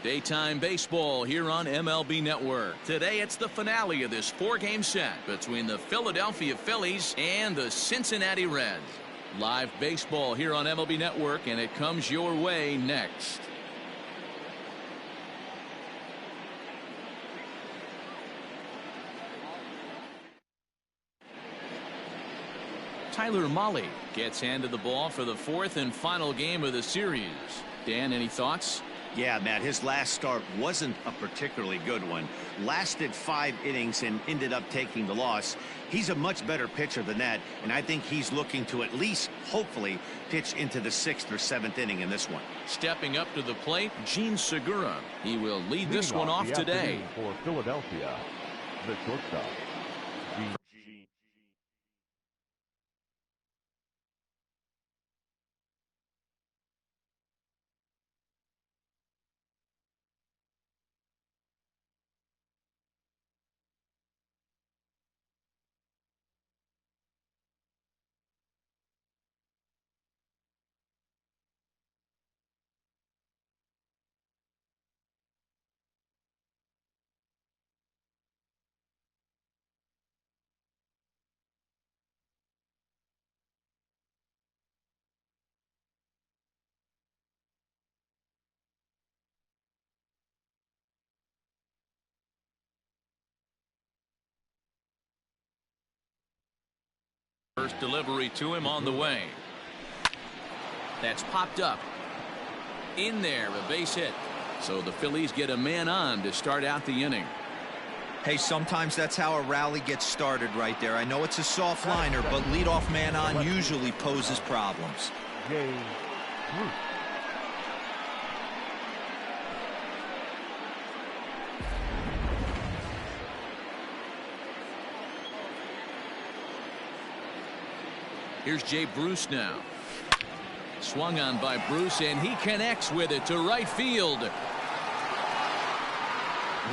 Daytime baseball here on MLB Network. Today it's the finale of this 4-game set between the Philadelphia Phillies and the Cincinnati Reds. Live baseball here on MLB Network, and it comes your way next. Tyler Mahle gets handed the ball for the 4th and final game of the series. Dan, any thoughts? Yeah, Matt, his last start wasn't a particularly good one. Lasted 5 innings and ended up taking the loss. He's a much better pitcher than that, and I think he's looking to at least, hopefully, pitch into the 6th or 7th inning in this one. Stepping up to the plate, Gene Segura. He will lead this one off today. For Philadelphia, the shortstop. First delivery to him on the way. That's popped up. In there, a base hit. So the Phillies get a man on to start out the inning. Hey, sometimes that's how a rally gets started right there. I know it's a soft liner, but leadoff man on usually poses problems. Here's Jay Bruce now. Swung on by Bruce, and he connects with it to right field.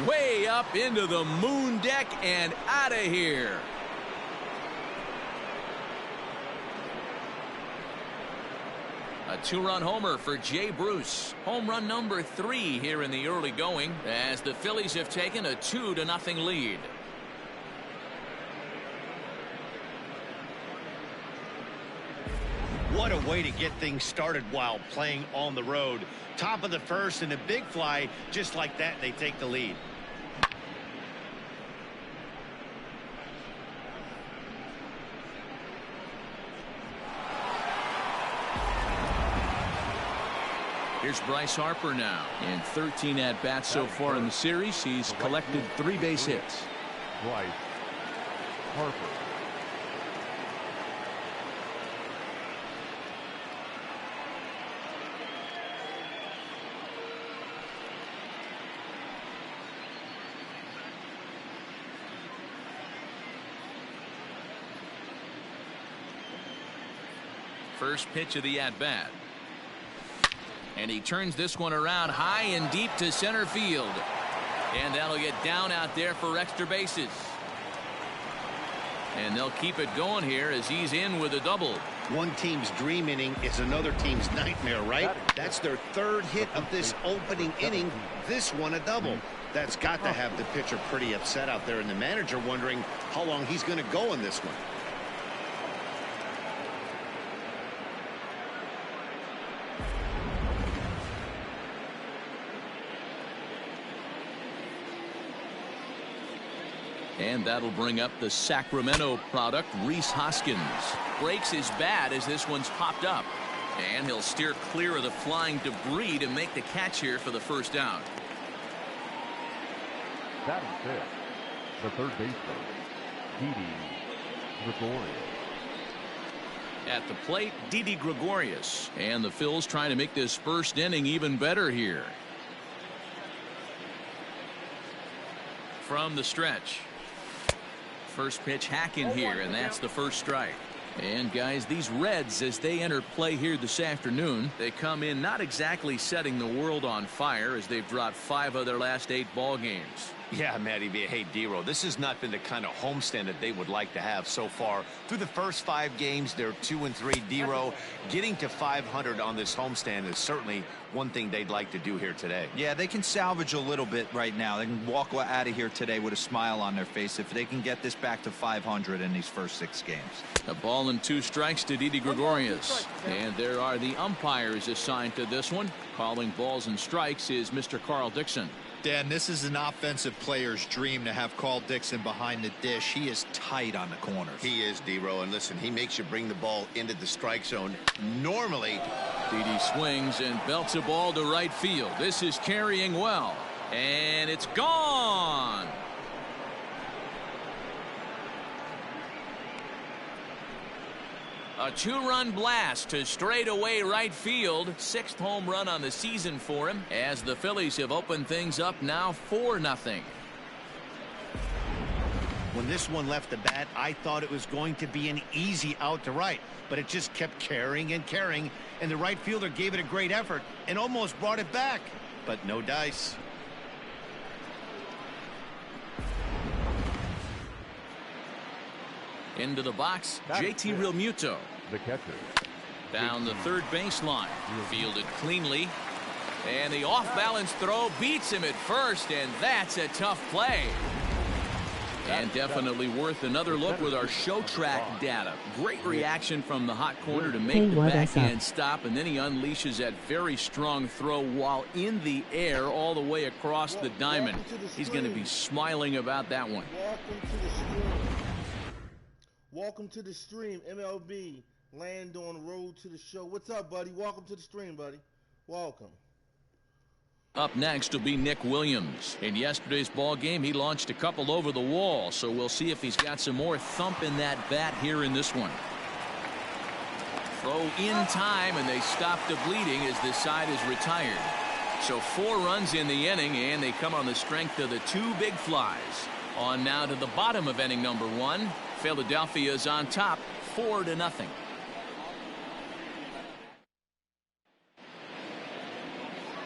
Way up into the moon deck and out of here. A 2-run homer for Jay Bruce. Home run number 3 here in the early going, as the Phillies have taken a 2-0 lead. What a way to get things started while playing on the road. Top of the first and a big fly, just like that, they take the lead. Here's Bryce Harper now. In 13 at-bats so far in the series, he's collected 3 base hits. Bryce Harper. First pitch of the at-bat. And he turns this one around high and deep to center field. And that'll get down out there for extra bases. And they'll keep it going here as he's in with a double. One team's dream inning is another team's nightmare, right? That's their 3rd hit of this opening inning. This one a double. That's got to have the pitcher pretty upset out there, and the manager wondering how long he's going to go in this one. And that'll bring up the Sacramento product, Rhys Hoskins. Breaks his bat as this one's popped up. And he'll steer clear of the flying debris to make the catch here for the first out. Batting 5th, the third baseman, Didi Gregorius. At the plate, Didi Gregorius. And the Phils trying to make this first inning even better here. From the stretch. First pitch hacking here, and that's the first strike. And guys, these Reds, as they enter play here this afternoon, they come in not exactly setting the world on fire, as they've dropped 5 of their last 8 ball games. Yeah, Matty V. Hey, D-Row, this has not been the kind of homestand that they would like to have so far. Through the first 5 games, they're 2-3. D-Row, getting to 500 on this homestand is certainly one thing they'd like to do here today. Yeah, they can salvage a little bit right now. They can walk out of here today with a smile on their face if they can get this back to 500 in these first 6 games. A ball and 2 strikes to Didi Gregorius. And there are the umpires assigned to this one. Calling balls and strikes is Mr. Carl Dixon. Dan, this is an offensive player's dream to have Carl Dixon behind the dish. He is tight on the corners. He is, D-Row, and listen, he makes you bring the ball into the strike zone. Normally, Didi swings and belts a ball to right field. This is carrying well, and it's gone. A 2-run blast to straightaway right field. 6th home run on the season for him, as the Phillies have opened things up now 4-0. when this one left the bat, I thought it was going to be an easy out to right, but it just kept carrying and carrying, and the right fielder gave it a great effort and almost brought it back, but no dice. Into the box, JT Realmuto. The catcher. Down the third baseline. Fielded cleanly. And the off-balance throw beats him at first, and that's a tough play. And definitely worth another look with our show track data. Great reaction from the hot corner to make the backhand stop, and then he unleashes that very strong throw while in the air all the way across the diamond. He's going to be smiling about that one. Welcome to the stream, MLB. Land on road to the show. What's up, buddy? Welcome to the stream, buddy. Welcome. Up next will be Nick Williams. In yesterday's ball game, he launched a couple over the wall, so we'll see if he's got some more thump in that bat here in this one. Throw in time, and they stop the bleeding as this side is retired. So 4 runs in the inning, and they come on the strength of the 2 big flies. On now to the bottom of inning number 1. Philadelphia is on top, 4-0.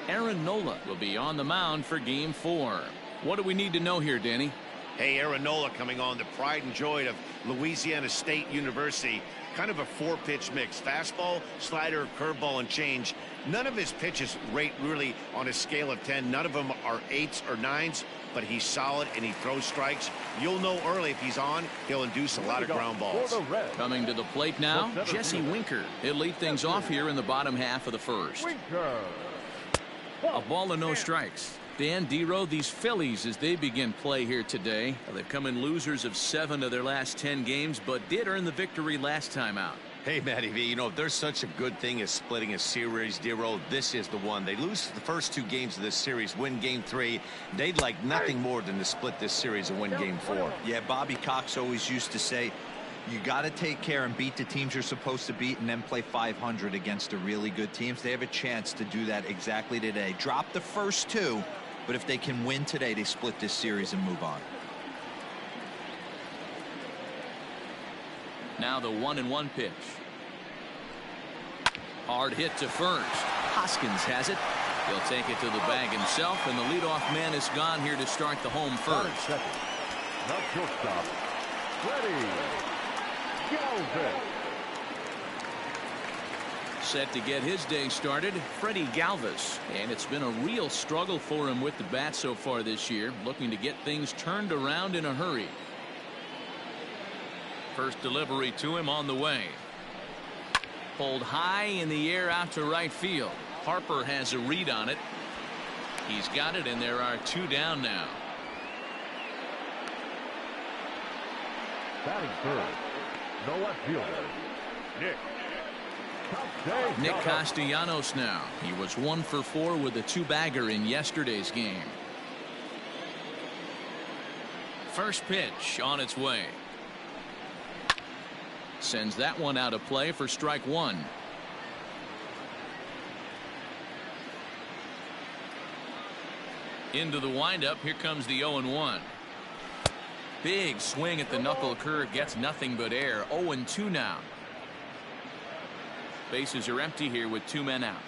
Aaron Nola will be on the mound for game 4. What do we need to know here, Danny? Hey, Aaron Nola coming on, the pride and joy of Louisiana State University. Kind of a 4-pitch mix. Fastball, slider, curveball, and change. None of his pitches rate really on a scale of 10. None of them are 8s or 9s, but he's solid and he throws strikes. You'll know early if he's on, he'll induce a lot of ground balls. Coming to the plate now, Jesse Winker. He'll lead things off here in the bottom half of the first. A ball and no strikes. Dan, D-Row, these Phillies, as they begin play here today, they've come in losers of 7 of their last 10 games, but did earn the victory last time out. Hey, Matty V, you know, if there's such a good thing as splitting a series, D-Row, this is the one. They lose the first 2 games of this series, win game 3. They'd like nothing more than to split this series and win game 4. Yeah, Bobby Cox always used to say, you got to take care and beat the teams you're supposed to beat and then play 500 against the really good teams. They have a chance to do that exactly today. Drop the first 2, but if they can win today, they split this series and move on. Now the 1-1 pitch. Hard hit to first. Hoskins has it. He'll take it to the bag himself, and the leadoff man is gone here to start the home first. The shortstop, Freddie Galvis. Set to get his day started, Freddie Galvis. And it's been a real struggle for him with the bat so far this year, looking to get things turned around in a hurry. First delivery to him on the way. Pulled high in the air out to right field. Harper has a read on it. He's got it, and there are 2 down now. Batting third, the left fielder, Nick Castellanos now. He was 1 for 4 with a 2-bagger in yesterday's game. First pitch on its way. Sends that one out of play for strike 1. Into the windup. Here comes the 0-1. Big swing at the knuckle curve, gets nothing but air. 0-2 now. Bases are empty here with 2 men out.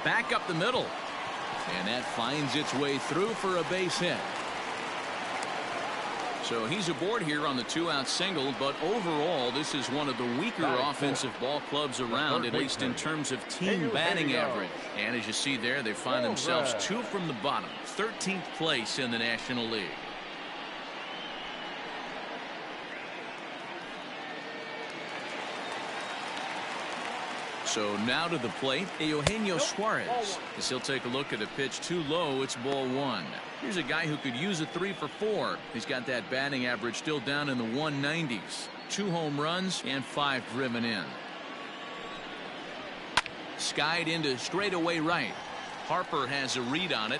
Back up the middle. And that finds its way through for a base hit. So he's aboard here on the 2-out single, but overall this is one of the weaker offensive ball clubs around, at least in terms of team batting average. And as you see there, they find themselves 2 from the bottom, 13th place in the National League. So now to the plate, Eugenio Suarez. As he'll take a look at a pitch too low, it's ball 1. Here's a guy who could use a 3 for 4. He's got that batting average still down in the 190s. 2 home runs and 5 driven in. Skied into straightaway right. Harper has a read on it.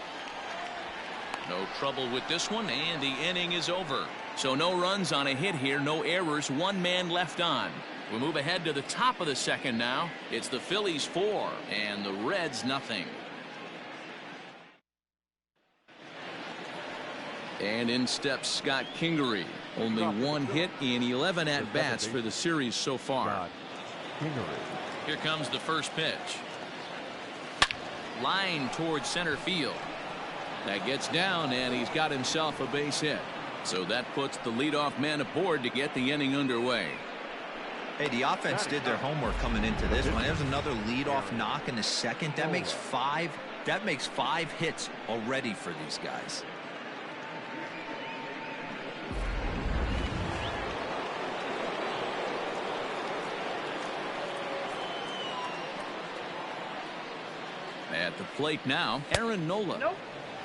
No trouble with this one, and the inning is over. So no runs on a hit here, no errors, 1 man left on. We'll move ahead to the top of the second now. It's the Phillies 4 and the Reds nothing. And in steps Scott Kingery. Only 1 hit in 11 at-bats for the series so far. Here comes the first pitch. Line towards center field. That gets down, and he's got himself a base hit. So that puts the leadoff man aboard to get the inning underway. Hey, the offense did their homework coming into this one. There's another leadoff knock in the second. That makes 5 hits already for these guys. At the plate now, Aaron Nola.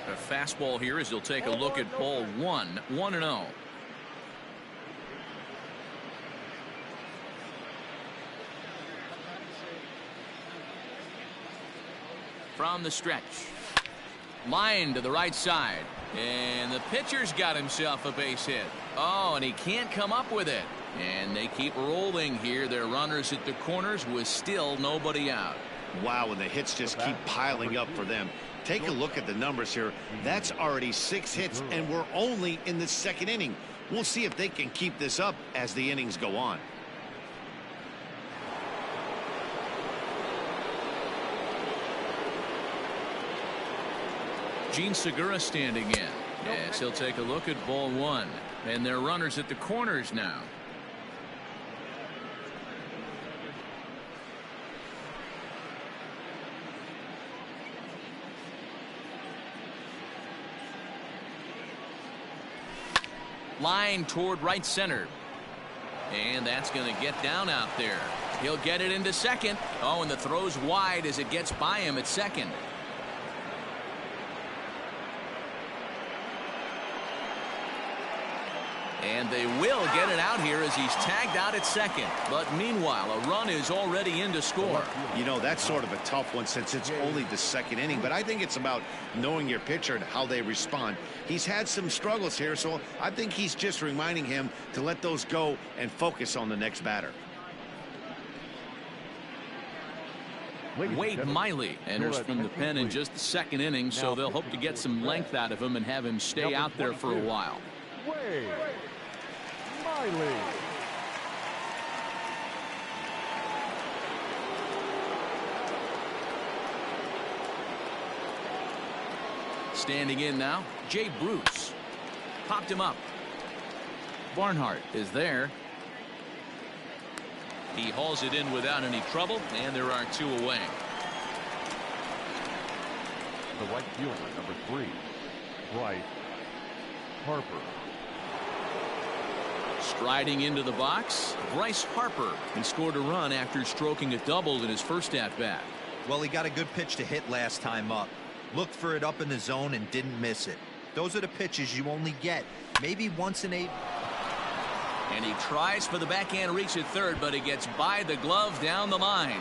A fastball here as he'll take a look at ball 1, 1-0. From the stretch. Line to the right side. And the pitcher's got himself a base hit. Oh, and he can't come up with it. And they keep rolling here. Their runners at the corners with still nobody out. Wow, and the hits just keep piling up for them. Take a look at the numbers here. That's already 6 hits, and we're only in the second inning. We'll see if they can keep this up as the innings go on. Gene Segura standing in as he'll take a look at ball 1. And their runners at the corners now. Line toward right center. And that's going to get down out there. He'll get it into second. Oh, and the throw's wide as it gets by him at second. And they will get it out here as he's tagged out at second. But meanwhile, a run is already in to score. You know, that's sort of a tough one since it's only the second inning. But I think it's about knowing your pitcher and how they respond. He's had some struggles here, so I think he's just reminding him to let those go and focus on the next batter. Wade Miley enters from the pen in just the second inning, so they'll hope to get some length out of him and have him stay out there for a while. Wade Miley. Standing in now, Jay Bruce. Popped him up. Barnhart is there. He hauls it in without any trouble, and there are 2 away. The right fielder, number 3, Bryce Harper. Striding into the box, Bryce Harper. He scored a run after stroking a double in his first at-bat. Well, he got a good pitch to hit last time up. Looked for it up in the zone and didn't miss it. Those are the pitches you only get maybe once in 8. And he tries for the backhand reach at third, but he gets by the glove down the line.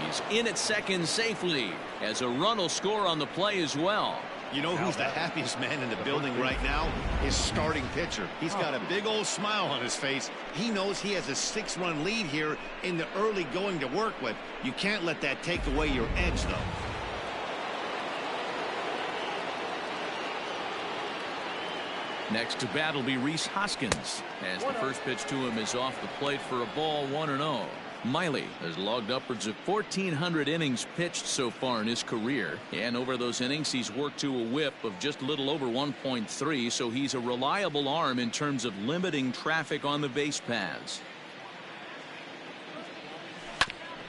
He's in at second safely as a run will score on the play as well. You know who's the happiest man in the building right now? His starting pitcher. He's got a big old smile on his face. He knows he has a 6-run lead here in the early going to work with. You can't let that take away your edge, though. Next to bat will be Rhys Hoskins as the first pitch to him is off the plate for a ball 1-0. Miley has logged upwards of 1,400 innings pitched so far in his career, and over those innings he's worked to a whip of just a little over 1.3, so he's a reliable arm in terms of limiting traffic on the base paths.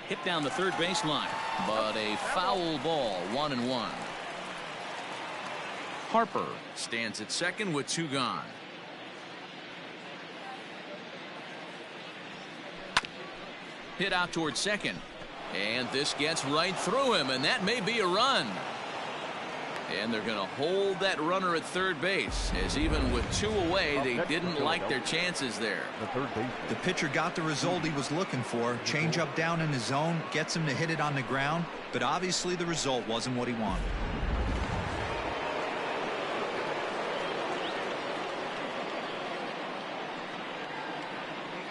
Hit down the third baseline, but a foul ball, 1-1. Harper stands at second with 2 gone. Hit out towards second, and this gets right through him, and that may be a run. And they're going to hold that runner at third base, as even with 2 away, they didn't like their chances there. The pitcher got the result he was looking for. Change up down in his zone, gets him to hit it on the ground, but obviously the result wasn't what he wanted.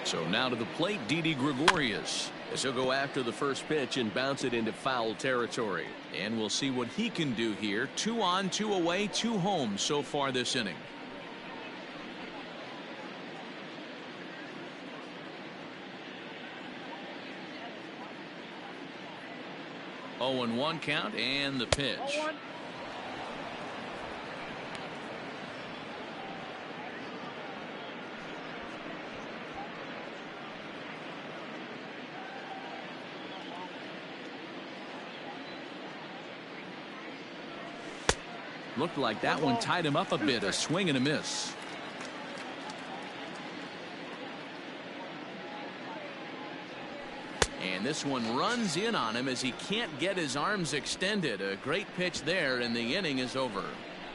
So now to the plate, Didi Gregorius, as he'll go after the first pitch and bounce it into foul territory. And we'll see what he can do here. 2 on, 2 away, 2 home so far this inning. Oh, and 1 count, and the pitch. Looked like that one tied him up a bit. A swing and a miss. And this one runs in on him as he can't get his arms extended. A great pitch there, and the inning is over.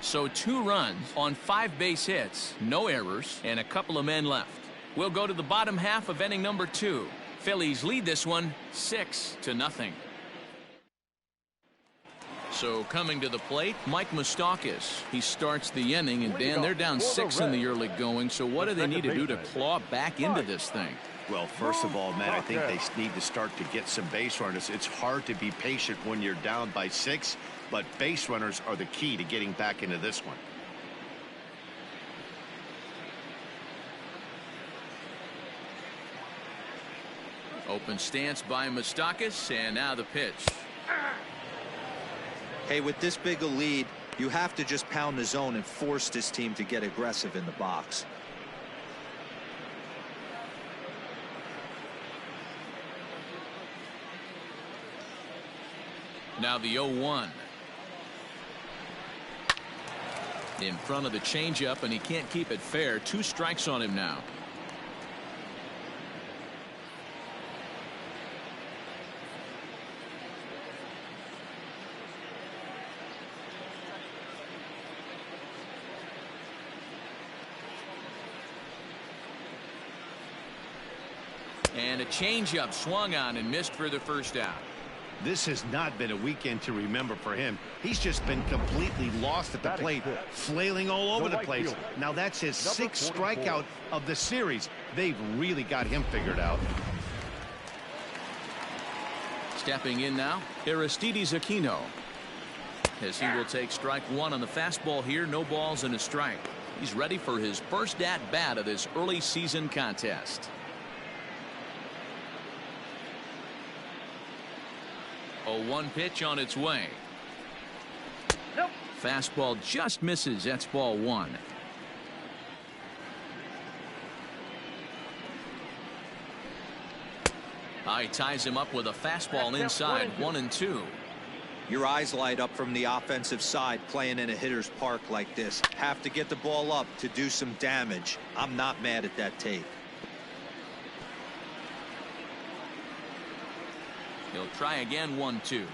So 2 runs on 5 base hits, no errors, and a couple of men left. We'll go to the bottom half of inning number 2. Phillies lead this one 6-0. So coming to the plate, Mike Moustakas. He starts the inning, and Dan, they're down 6 in the early going. So what do they need to do to claw back into this thing? Well, first of all, Matt, I think they need to start to get some base runners. It's hard to be patient when you're down by 6, but base runners are the key to getting back into this one. Open stance by Moustakas, and now the pitch. Hey, with this big a lead, you have to just pound the zone and force this team to get aggressive in the box. Now the 0-1. In front of the changeup, and he can't keep it fair. 2 strikes on him now. And a changeup swung on and missed for the first out. This has not been a weekend to remember for him. He's just been completely lost at the plate, flailing all over the place. Now that's his 6th strikeout of the series. They've really got him figured out. Stepping in now, Aristides Aquino, as he will take strike 1 on the fastball here. No balls and a strike. He's ready for his first at-bat of this early season contest. 0-1 pitch on its way. Nope. Fastball just misses. That's ball 1. He ties him up with a fastball inside. 1-2. Your eyes light up from the offensive side playing in a hitter's park like this. Have to get the ball up to do some damage. I'm not mad at that tape. He'll try again. 1-2.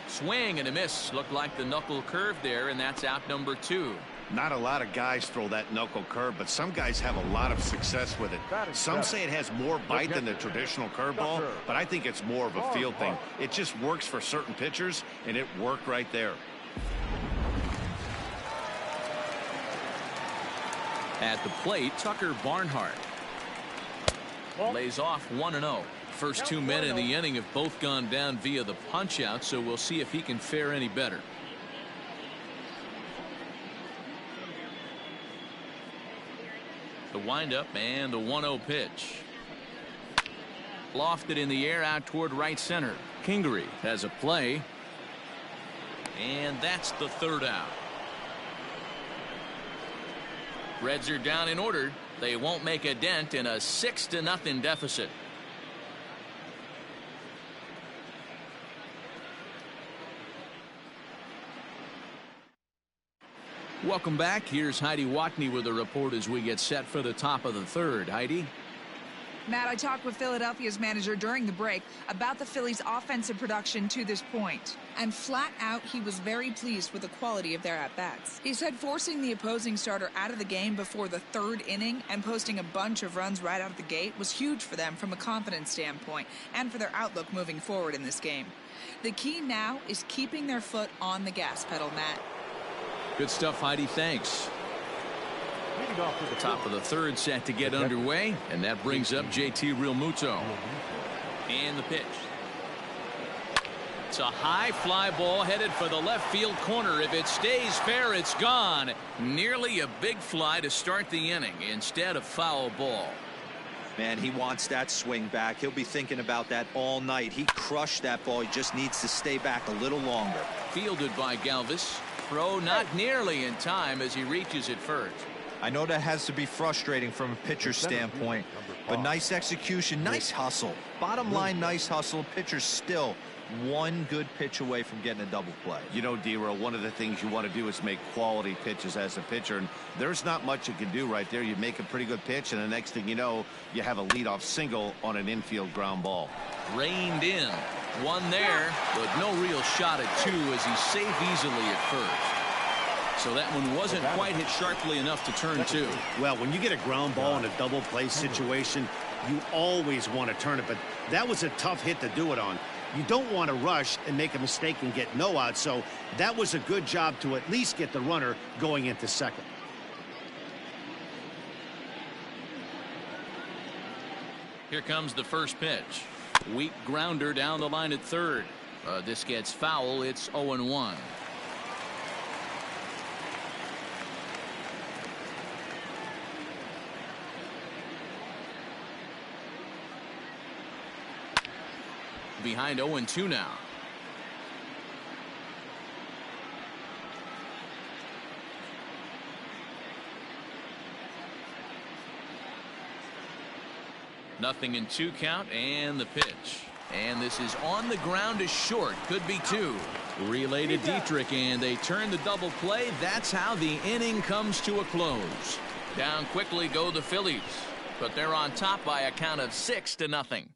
Swing and a miss. Looked like the knuckle curve there, and that's out number 2. Not a lot of guys throw that knuckle curve, but some guys have a lot of success with it. Some say it has more bite than the traditional curveball, but I think it's more of a field thing. It just works for certain pitchers, and it worked right there. At the plate, Tucker Barnhart lays off 1-0. First 2 men in the inning have both gone down via the punch out, so we'll see if he can fare any better. The windup and the 1-0 pitch. Lofted in the air out toward right center. Kingery has a play. And that's the third out. Reds are down in order. They won't make a dent in a 6-0 deficit. Welcome back. Here's Heidi Watney with a report as we get set for the top of the third. Heidi? Matt, I talked with Philadelphia's manager during the break about the Phillies' offensive production to this point. And flat out, he was very pleased with the quality of their at-bats. He said forcing the opposing starter out of the game before the third inning and posting a bunch of runs right out of the gate was huge for them from a confidence standpoint and for their outlook moving forward in this game. The key now is keeping their foot on the gas pedal, Matt. Good stuff, Heidi. Thanks. The top of the third set to get underway, and that brings up JT Realmuto. And the pitch. It's a high fly ball headed for the left field corner. If it stays fair, it's gone. Nearly a big fly to start the inning instead of foul ball. Man, he wants that swing back. He'll be thinking about that all night. He crushed that ball. He just needs to stay back a little longer. Fielded by Galvis. Throw not nearly in time as he reaches it first. I know that has to be frustrating from a pitcher's standpoint, but nice execution, nice hustle. Bottom line, nice hustle. Pitcher's still one good pitch away from getting a double play. You know, D-Roll, one of the things you want to do is make quality pitches as a pitcher, and there's not much you can do right there. You make a pretty good pitch, and the next thing you know, you have a leadoff single on an infield ground ball. Reined in. One there, but no real shot at two as he's safe easily at first. So that one wasn't quite hit sharply enough to turn two. Well, when you get a ground ball in a double play situation, you always want to turn it, but that was a tough hit to do it on. You don't want to rush and make a mistake and get no out, so that was a good job to at least get the runner going into second. Here comes the first pitch. Weak grounder down the line at third. This gets foul. It's 0-1. Behind 0-2 now. Nothing in 2 count, and the pitch. And this is on the ground is short. Could be 2. Relay to Dietrich, and they turn the double play. That's how the inning comes to a close. Down quickly go the Phillies, but they're on top by a count of 6-0.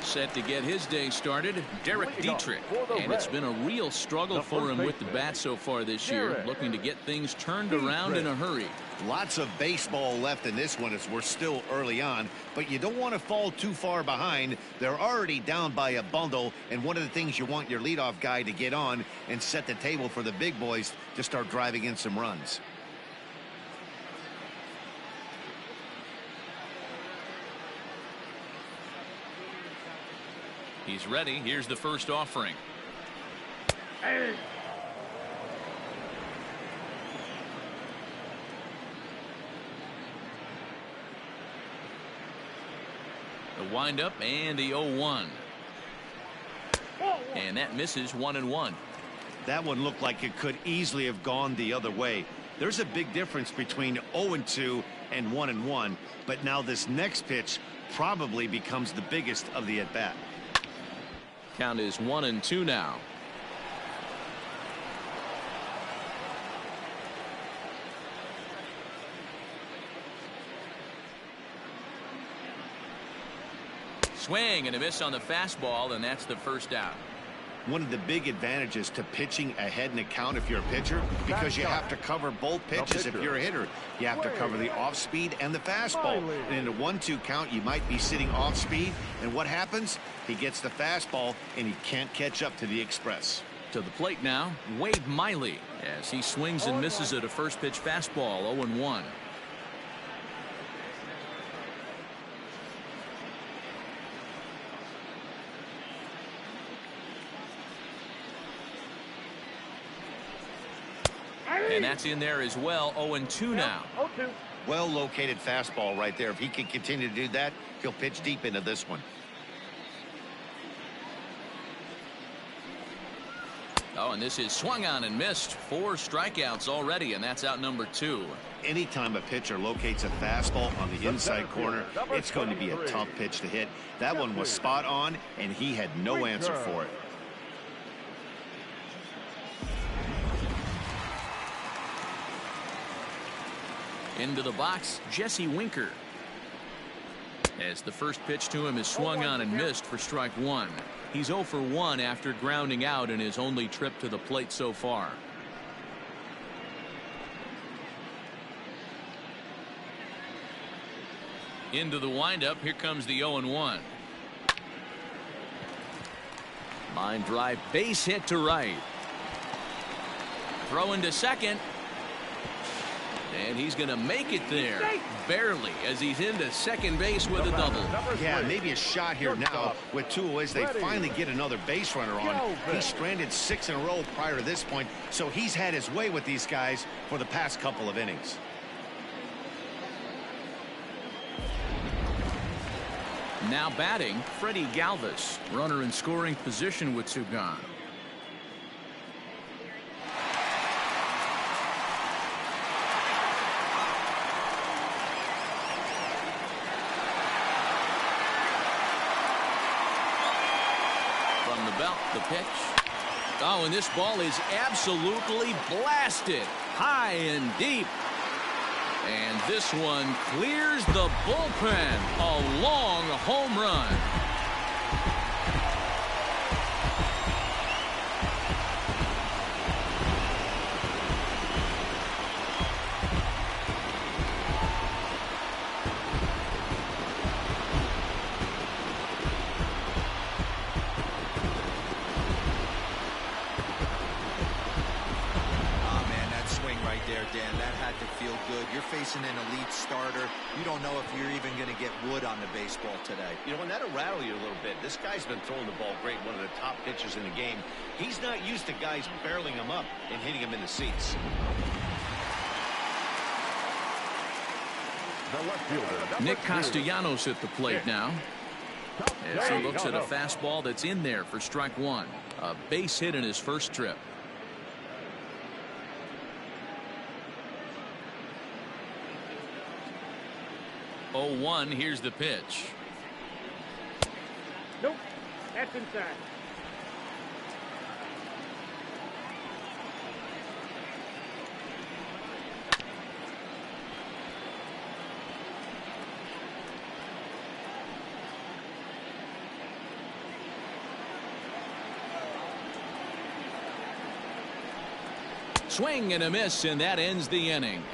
Set to get his day started, Derek Dietrich, and it's been a real struggle for him with the bat so far this year, looking to get things turned around in a hurry. Lots of baseball left in this one as we're still early on, but you don't want to fall too far behind. They're already down by a bundle, and one of the things you want your leadoff guy to get on and set the table for the big boys to start driving in some runs. He's ready. Here's the first offering. Hey. The windup and the 0-1. And that misses 1-1. That one looked like it could easily have gone the other way. There's a big difference between 0-2 and 1-1, but now this next pitch probably becomes the biggest of the at-bat. Count is 1-2 now. Swing and a miss on the fastball, and that's the first out. One of the big advantages to pitching ahead in a count if you're a pitcher, because you have to cover both pitches if you're a hitter. You have to cover the off speed and the fastball. And in a 1-2 count, you might be sitting off speed, and what happens? He gets the fastball, and he can't catch up to the express. To the plate now, Wade Miley, as he swings and misses at a first pitch fastball, 0-1. And that's in there as well. 0-2 now. Well-located fastball right there. If he can continue to do that, he'll pitch deep into this one. Oh, and this is swung on and missed. 4 strikeouts already, and that's out number 2. Anytime a pitcher locates a fastball on the inside corner, it's going to be a tough pitch to hit. That one was spot on, and he had no answer for it. Into the box, Jesse Winker. As the first pitch to him is swung on and missed for strike 1. He's 0 for 1 after grounding out in his only trip to the plate so far. Into the windup, here comes the 0-1. Line drive, base hit to right. Throw into second. And he's going to make it there. Barely, as he's into second base with a double. Yeah, maybe a shot here now with 2 away. They finally get another base runner on. He stranded 6 in a row prior to this point, so he's had his way with these guys for the past couple of innings. Now batting, Freddie Galvis. Runner in scoring position with 2 gone. The pitch. Oh, and this ball is absolutely blasted high and deep. And this one clears the bullpen. A long home run. Facing an elite starter, you don't know if you're even going to get wood on the baseball today. You know, and that'll rattle you a little bit. This guy's been throwing the ball great, one of the top pitchers in the game. He's not used to guys barreling him up and hitting him in the seats. Nick Castellanos at the plate now, as he looks at a fastball that's in there for strike 1. A base hit in his first trip. 0-1, here's the pitch. Nope, that's inside. Swing and a miss, and that ends the inning.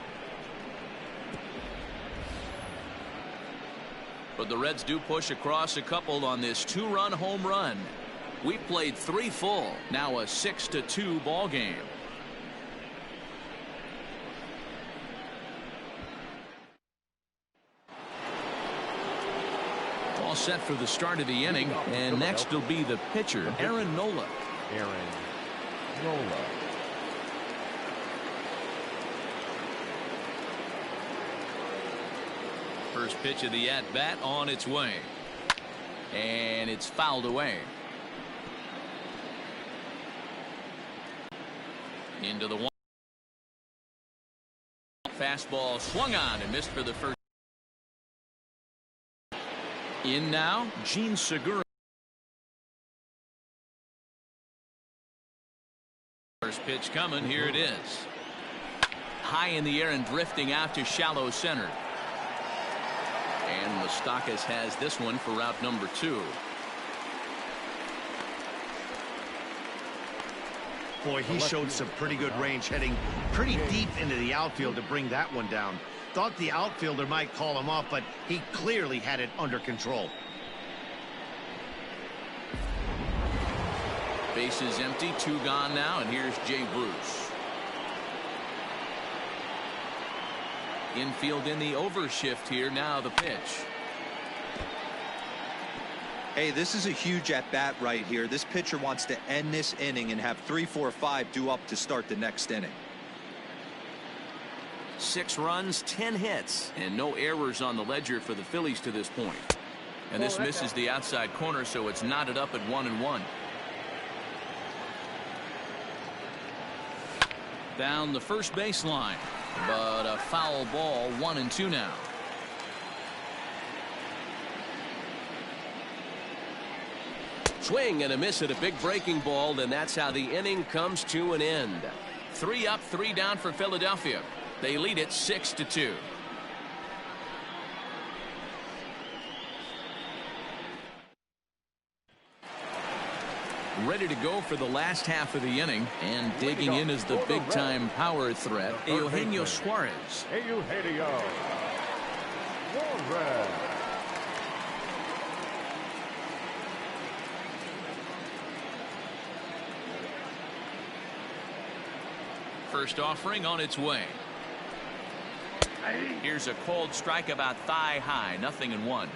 But the Reds do push across a couple on this 2-run home run. We played 3 full. Now a 6-2 ball game. All set for the start of the inning, and next will be the pitcher, Aaron Nola. First pitch of the at-bat on its way. And it's fouled away. Into the one. Fastball swung on and missed for the first. In now, Gene Segura. First pitch coming. Here it is. High in the air and drifting out to shallow center. And Moustakas has this one for route number 2. Boy, he showed some pretty good range, heading pretty deep into the outfield to bring that one down. Thought the outfielder might call him off, but he clearly had it under control. Base is empty, 2 gone now, and here's Jay Bruce. Infield in the overshift here. Now the pitch. Hey, this is a huge at-bat right here. This pitcher wants to end this inning and have 3, 4, 5 due up to start the next inning. 6 runs, 10 hits, and no errors on the ledger for the Phillies to this point. And this misses the outside corner, so it's knotted up at 1-1. Down the first baseline, but a foul ball. 1-2 now. Swing and a miss at a big breaking ball, and that's how the inning comes to an end. 3 up, 3 down for Philadelphia. They lead it 6-2. Ready to go for the last half of the inning, and digging in is the big-time power threat, Eugenio Suarez. Eugenio Suarez. First offering on its way. Here's a cold strike about thigh high. 0-1.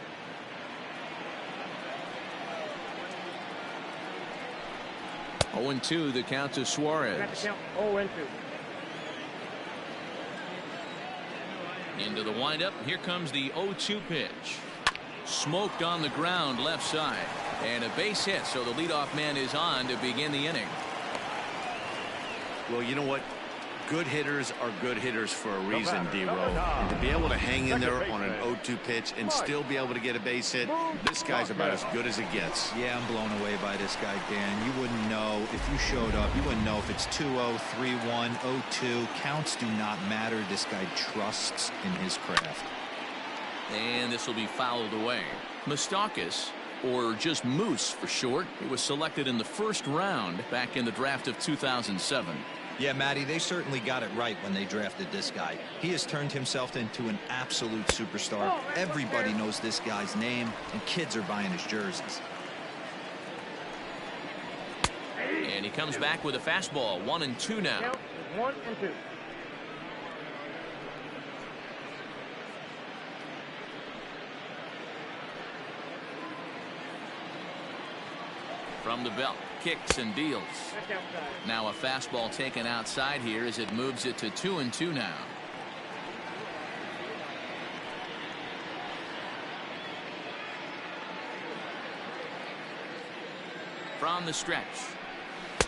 Oh, 0-2 the count to Suarez. Into the windup. Here comes the 0-2 pitch. Smoked on the ground left side. And a base hit, so the leadoff man is on to begin the inning. Well, you know what? Good hitters are good hitters for a reason, D-Row. And to be able to hang in there on an 0-2 pitch and still be able to get a base hit, this guy's about as good as it gets. Yeah, I'm blown away by this guy, Dan. You wouldn't know if you showed up. You wouldn't know if it's 2-0, 3-1, 0-2. Counts do not matter. This guy trusts in his craft. And this will be fouled away. Moustakas, or just Moose for short, he was selected in the first round back in the draft of 2007. Yeah, Matty, they certainly got it right when they drafted this guy. He has turned himself into an absolute superstar. Everybody knows this guy's name, and kids are buying his jerseys. And he comes back with a fastball. 1-2 now. 1-2. From the belt, kicks and deals. Now a fastball taken outside here as it moves it to 2-2 now. From the stretch.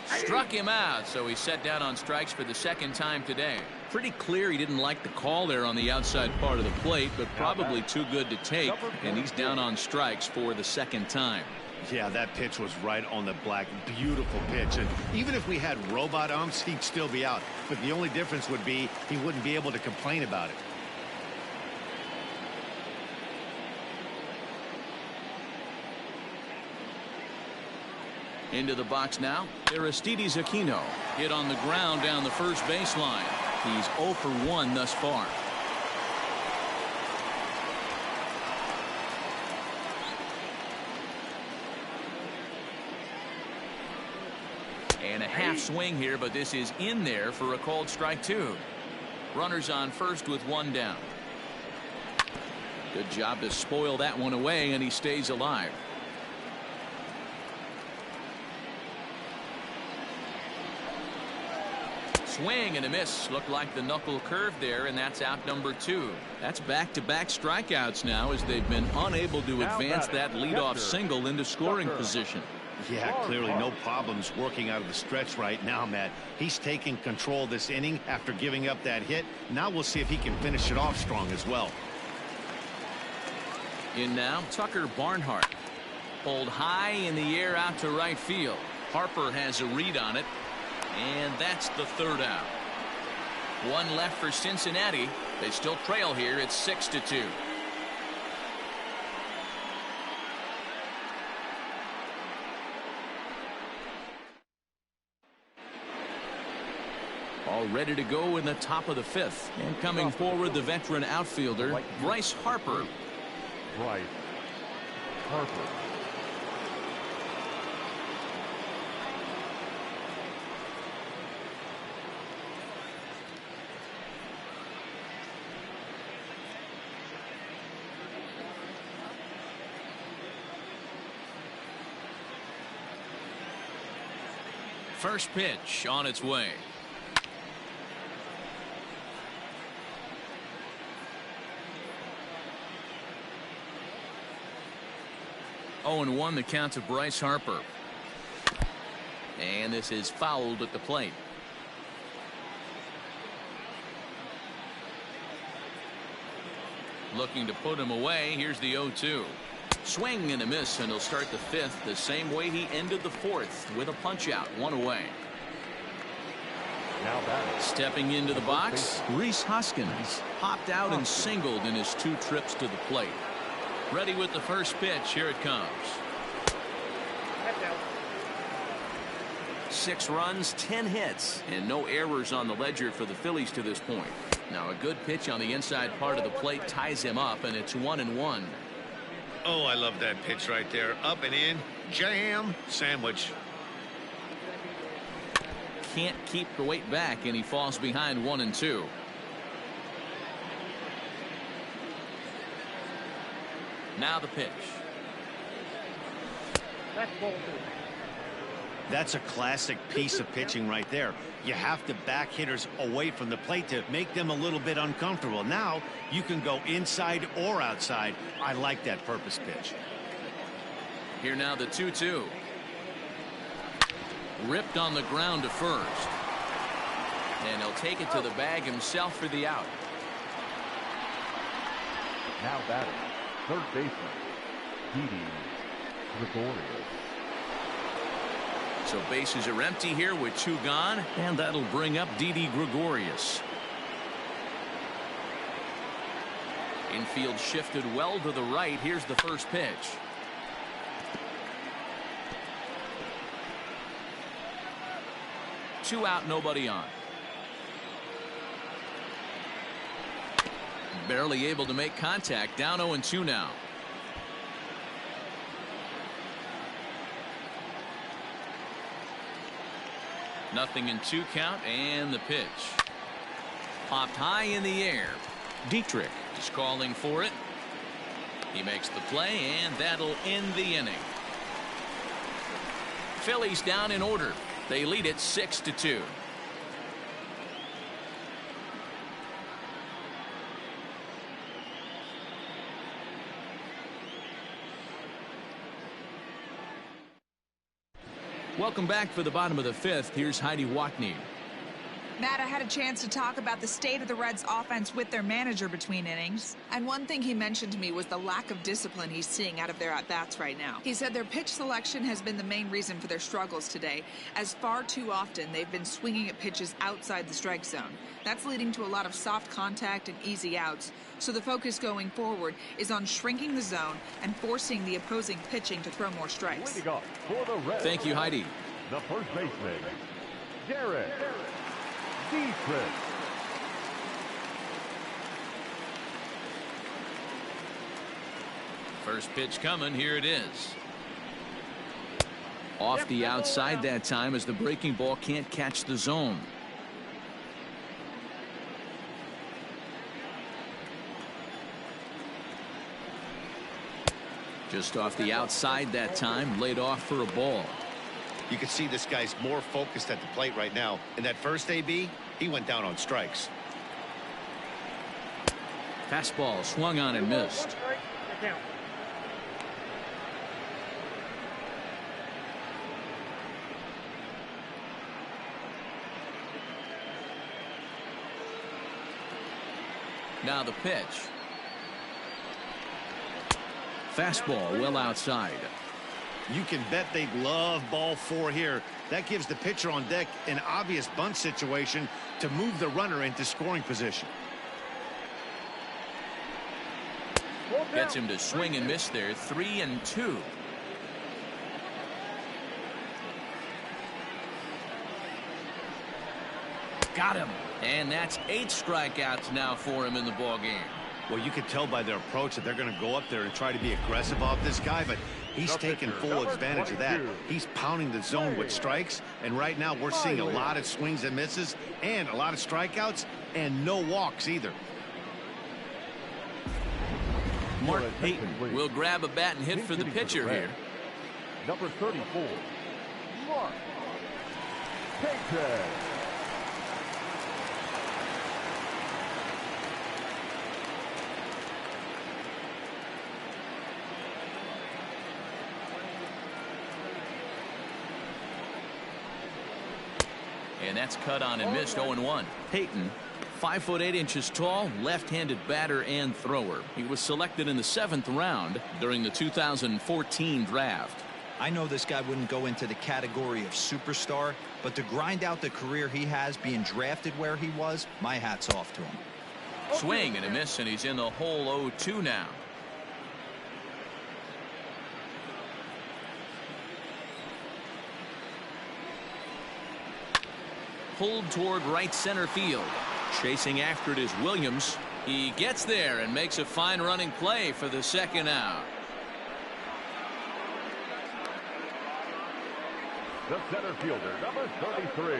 Struck him out, so he's set down on strikes for the second time today. Pretty clear he didn't like the call there on the outside part of the plate, but probably too good to take, and he's down on strikes for the second time. Yeah, that pitch was right on the black. Beautiful pitch. And even if we had robot umps, he'd still be out. But the only difference would be he wouldn't be able to complain about it. Into the box now. Aristides Aquino hit on the ground down the first baseline. He's 0 for 1 thus far. And a half swing here, but this is in there for a called strike 2. Runners on first with 1 down. Good job to spoil that one away, and he stays alive. Swing and a miss. Looked like the knuckle curve there, and that's out number 2. That's back-to-back strikeouts now as they've been unable to advance that leadoff single into scoring position. Yeah, clearly no problems working out of the stretch right now, Matt. He's taking control of this inning after giving up that hit. Now we'll see if he can finish it off strong as well. In now, Tucker Barnhart. Pulled high in the air out to right field. Harper has a read on it. And that's the third out. 1 left for Cincinnati. They still trail here. It's 6-2. All ready to go in the top of the 5th. And coming forward, the veteran outfielder, Bryce Harper. Bryce Harper. First pitch on its way. 0-1 the count to Bryce Harper. And this is fouled at the plate. Looking to put him away. Here's the 0-2. Swing and a miss, and he'll start the fifth the same way he ended the fourth, with a punch out, one away. Now batting. Stepping into the box, Rhys Hoskins popped out and singled in his 2 trips to the plate. Ready with the first pitch. Here it comes. 6 runs, 10 hits, and no errors on the ledger for the Phillies to this point. Now a good pitch on the inside part of the plate ties him up, and it's 1-1. Oh, I love that pitch right there. Up and in, jam, sandwich. Can't keep the weight back, and he falls behind 1-2. Now the pitch. That's ball 2. That's a classic piece of pitching right there. You have to back hitters away from the plate to make them a little bit uncomfortable. Now you can go inside or outside. I like that purpose pitch. Here now the 2-2. Ripped on the ground to first. And he'll take it to the bag himself for the out. Now batting. Third baseman, Didi Gregorius. So bases are empty here with 2 gone, and that'll bring up Didi Gregorius. Infield shifted well to the right. Here's the first pitch. Two out, nobody on. Barely able to make contact. Down 0-2 now. Nothing in 2 count, and the pitch. Popped high in the air. Dietrich is calling for it. He makes the play, and that'll end the inning. Phillies down in order. They lead it 6-2. Welcome back for the bottom of the 5th. Here's Heidi Watney. Matt, I had a chance to talk about the state of the Reds offense with their manager between innings. And one thing he mentioned to me was the lack of discipline he's seeing out of their at-bats right now. He said their pitch selection has been the main reason for their struggles today, as far too often they've been swinging at pitches outside the strike zone. That's leading to a lot of soft contact and easy outs. So the focus going forward is on shrinking the zone and forcing the opposing pitching to throw more strikes. Leading up for the Reds. Thank you, Heidi. The first baseman, Derek Dietrich. First pitch coming. Here it is. Off the outside that time, as the breaking ball can't catch the zone. Just off the outside that time, laid off for a ball. You can see this guy's more focused at the plate right now. In that first AB, he went down on strikes. Fastball swung on and missed. Now the pitch. Fastball well outside. You can bet they'd love ball 4 here. That gives the pitcher on deck an obvious bunt situation to move the runner into scoring position. Gets him to swing and miss there. 3-2. Got him. And that's 8 strikeouts now for him in the ball game. Well, you could tell by their approach that they're going to go up there and try to be aggressive off this guy, but he's taking full advantage of that. He's pounding the zone with strikes, and right now we're seeing a lot of swings and misses and a lot of strikeouts and no walks either. Mark Payton will grab a bat and hit for the pitcher here. Number 34, Mark Payton. And that's cut on and missed. 0-1. Peyton, 5'8" tall, left-handed batter and thrower. He was selected in the 7th round during the 2014 draft. I know this guy wouldn't go into the category of superstar, but to grind out the career he has being drafted where he was, my hat's off to him. Swing and a miss, and he's in the hole. 0-2 now. Pulled toward right center field. Chasing after it is Williams. He gets there and makes a fine running play for the second out. The center fielder, number 33,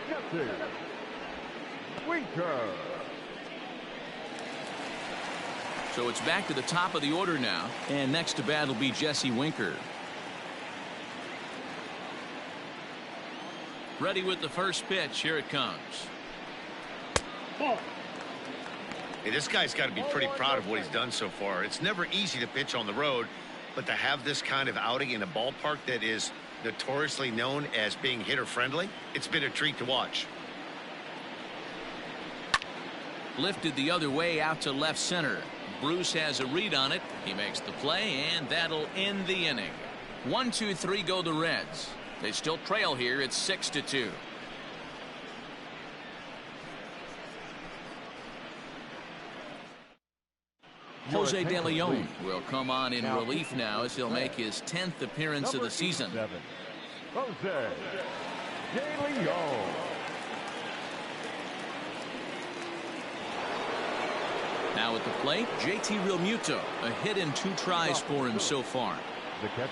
Jesse Winker. So it's back to the top of the order now. And next to bat will be Jesse Winker. Ready with the first pitch. Here it comes. Hey, this guy's got to be pretty proud of what he's done so far. It's never easy to pitch on the road, but to have this kind of outing in a ballpark that is notoriously known as being hitter friendly, it's been a treat to watch. Lifted the other way out to left center. Bruce has a read on it. He makes the play, and that'll end the inning. 1-2-3 go the Reds. They still trail here. It's 6-2. Jose De Leon will come on in relief now as he'll make his 10th appearance of the season. Jose De Leon. Now at the plate, JT Realmuto. A hit in 2 tries for him so far. The catcher,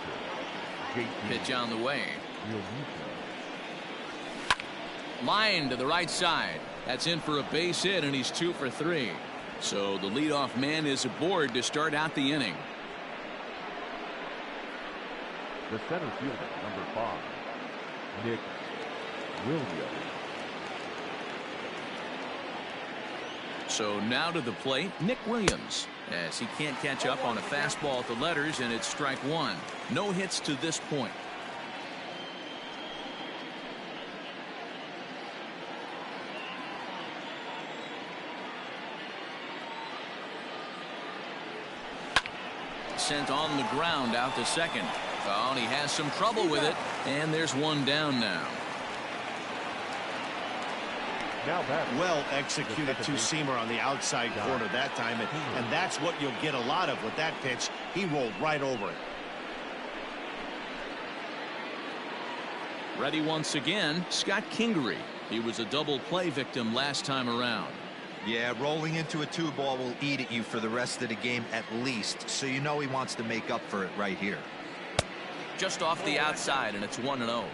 JT Pitch on the way. Realmuto. Line to the right side. That's in for a base hit, and he's 2 for 3. So the leadoff man is aboard to start out the inning. The center fielder, number 5, Nick Williams. So now to the plate, Nick Williams, as he can't catch up on a fastball at the letters, and it's strike 1. No hits to this point. Sent on the ground out to second. Oh, and he has some trouble with it, and there's one down now. Well executed two-seamer on the outside corner that time, and that's what you'll get a lot of with that pitch. He rolled right over it. Ready once again, Scott Kingery. He was a double play victim last time around. Yeah, rolling into a 2-ball will eat at you for the rest of the game at least, so you know he wants to make up for it right here. Just off the outside, and it's 1-0.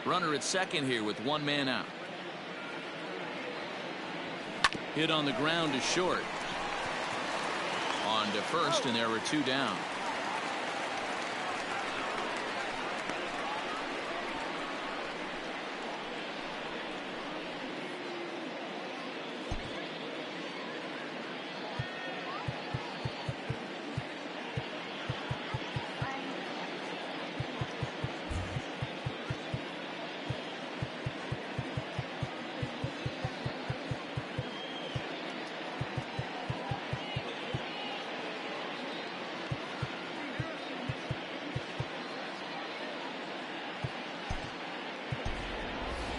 Runner at second here with 1 man out. Hit on the ground to short. On to first, and there were 2 down.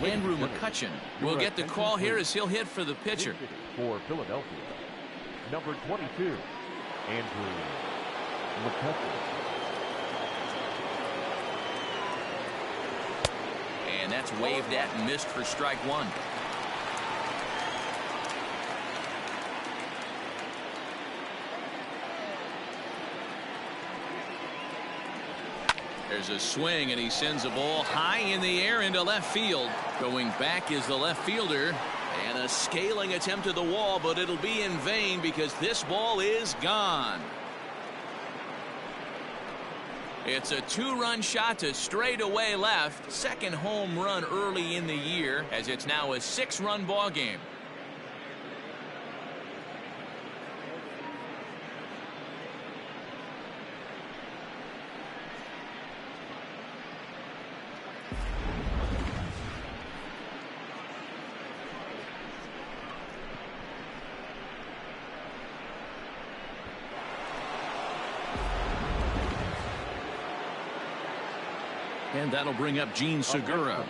Andrew McCutchen will get the call here as he'll hit for the pitcher. For Philadelphia, number 22, Andrew McCutchen. And that's waved at and missed for strike 1. There's a swing, and he sends a ball high in the air into left field. Going back is the left fielder, and a scaling attempt at the wall, but it'll be in vain because this ball is gone. It's a 2-run shot to straightaway left. Second home run early in the year, as it's now a 6-run ball game. And that'll bring up Gene Segura.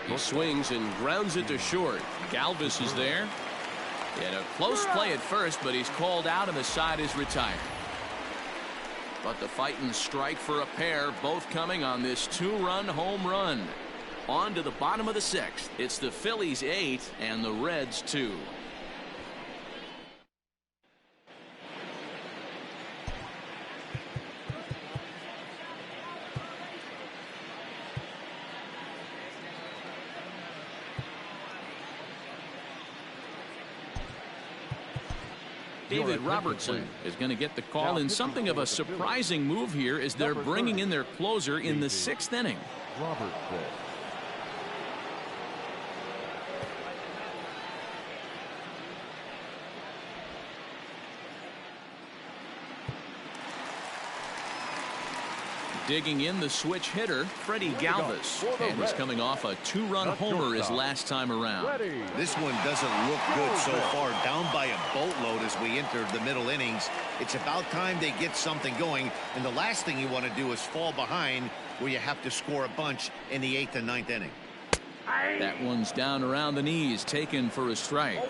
He swings and grounds it to short. Galvis is there. And a close play at first, but he's called out and the side is retired. But the fighting strike for a pair, both coming on this 2-run home run. On to the bottom of the 6th. It's the Phillies 8 and the Reds 2. David Robertson is going to get the call in something of a surprising move here as they're bringing in their closer in the 6th inning. Robertson. Digging in the switch hitter, Freddie Galvis, and he's coming off a 2-run homer his last time around. This one doesn't look good so far, down by a boatload as we enter the middle innings. It's about time they get something going, and the last thing you want to do is fall behind where you have to score a bunch in the 8th and 9th inning. That one's down around the knees, taken for a strike.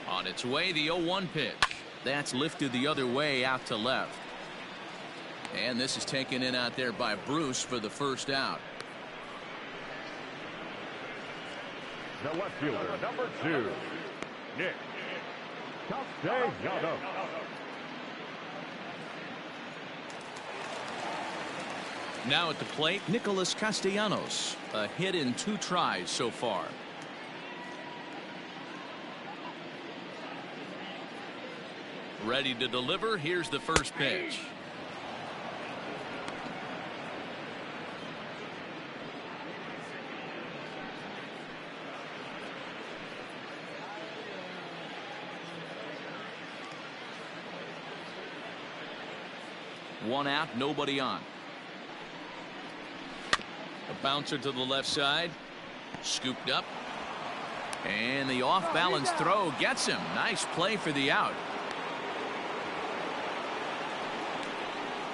On its way, the 0-1 pitch. That's lifted the other way out to left. And this is taken in out there by Bruce for the first out. The left fielder, number 2, Nick Castellanos. Now at the plate, Nicholas Castellanos. A hit in 2 tries so far. Ready to deliver. Here's the first pitch. One out, nobody on. A bouncer to the left side. Scooped up. And the off-balance throw gets him. Nice play for the out.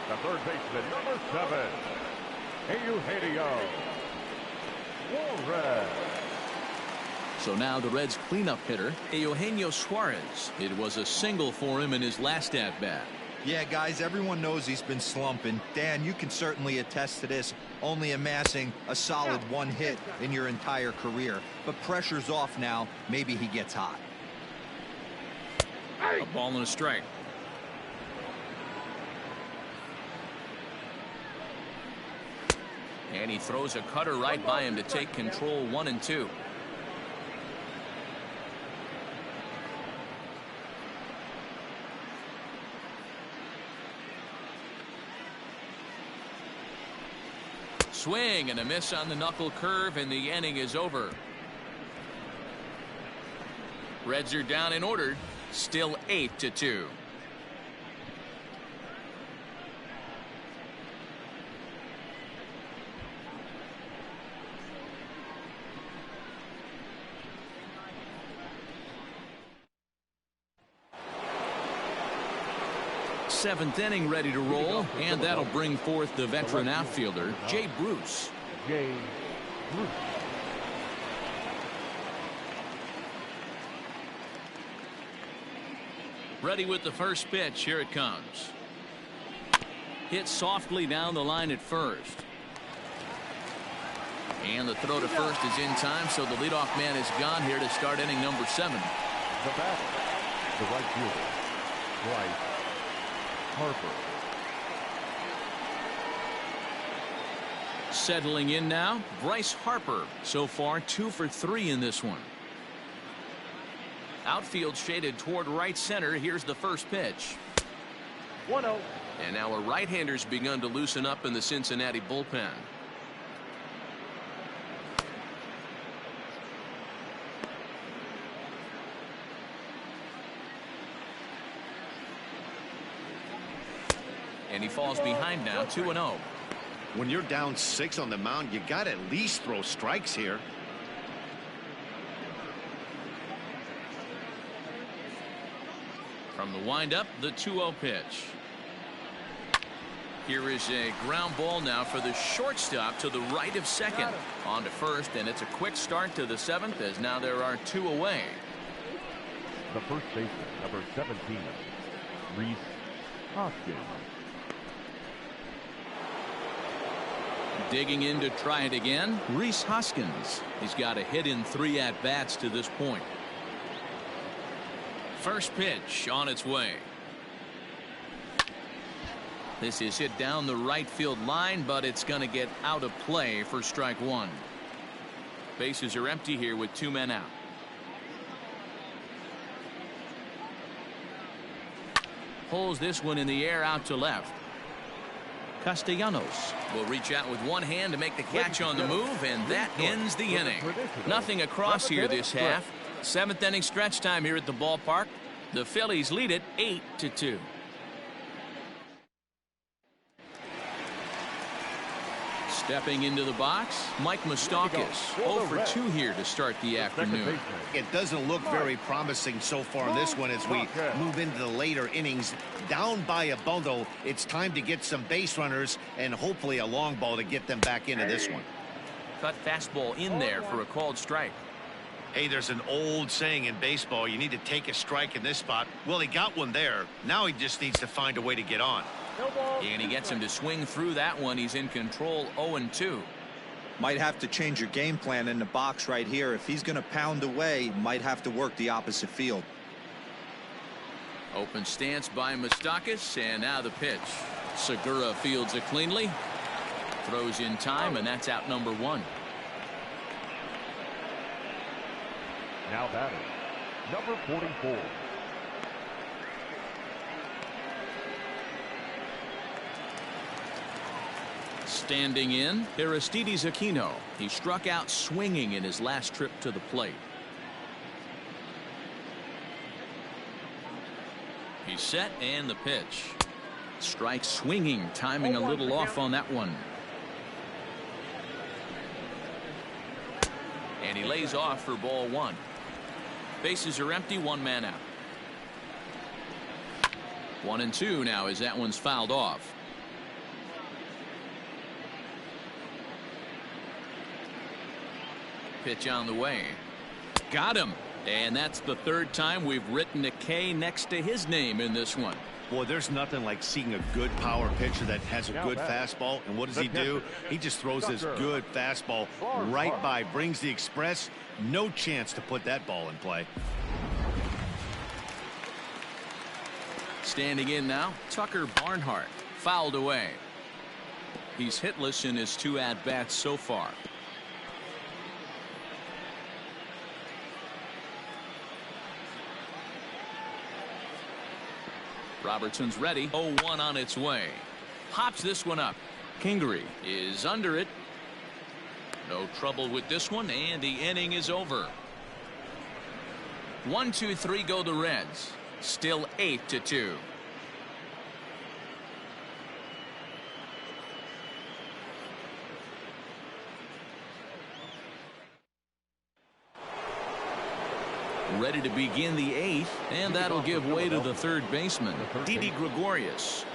The third baseman, number 7, Eugenio Suarez. So now the Reds' cleanup hitter, Eugenio Suarez. It was a single for him in his last at-bat. Yeah, guys, everyone knows he's been slumping. Dan, you can certainly attest to this, only amassing a solid 1 hit in your entire career. But pressure's off now. Maybe he gets hot. A ball and a strike. And he throws a cutter right by him to take control 1-2. Swing and a miss on the knuckle curve, and the inning is over. Reds are down and ordered, still 8-2. Seventh inning ready to roll, and that'll bring forth the veteran outfielder, Jay Bruce. Jay Bruce. Ready with the first pitch. Here it comes. Hit softly down the line at first. And the throw to first is in time, so the leadoff man is gone here to start inning number 7. The batter, the right fielder, Bryce Harper. Settling in now, Bryce Harper. So far 2 for 3 in this one. Outfield shaded toward right center. Here's the first pitch. 1-0. And now a right-hander's begun to loosen up in the Cincinnati bullpen. And he falls behind now, 2-0. When you're down 6 on the mound, you got to at least throw strikes here. From the windup, the 2-0 pitch. Here is a ground ball now for the shortstop to the right of second. On to first, and it's a quick start to the 7th as now there are 2 away. The first baseman, number 17, Rhys Hoskins. Digging in to try it again, Rhys Hoskins. He's got a hit in 3 at-bats to this point. First pitch on its way. This is hit down the right field line, but it's going to get out of play for strike 1. Bases are empty here with 2 men out. Pulls this one in the air out to left. Castellanos will reach out with one hand to make the catch on the move, and that ends the inning. Nothing across here this half. 7th inning stretch time here at the ballpark. The Phillies lead it 8-2. Stepping into the box, Mike Moustakas, 0 for 2 here to start the afternoon. It doesn't look very promising so far in this one as we move into the later innings. Down by a bundle, it's time to get some base runners and hopefully a long ball to get them back into this one. Cut fastball in there for a called strike. Hey, there's an old saying in baseball, you need to take a strike in this spot. Well, he got one there. Now he just needs to find a way to get on. And he gets him to swing through that one. He's in control, 0-2. Might have to change your game plan in the box right here. If he's going to pound away, might have to work the opposite field. Open stance by Moustakas, and now the pitch. Segura fields it cleanly. Throws in time, and that's out number 1. Now batting, number 44. Standing in, Aristides Aquino. He struck out swinging in his last trip to the plate. He's set, and the pitch. Strike swinging, timing a little off on that one. And he lays off for ball 1. Bases are empty, 1 man out. 1-2 now as that one's fouled off. Pitch on the way. Got him. And that's the 3rd time we've written a K next to his name in this one. Boy, there's nothing like seeing a good power pitcher that has a good fastball. And what does he do? He just throws this good fastball right by, brings the express. No chance to put that ball in play. Standing in now, Tucker Barnhart. Fouled away. He's hitless in his 2 at-bats so far. Robertson's ready. 0-1 on its way. Pops this one up. Kingery is under it. No trouble with this one, and the inning is over. 1-2-3 go the Reds. Still 8-2. Ready to begin the 8th, and that'll give way to the 3rd baseman, Didi Gregorius.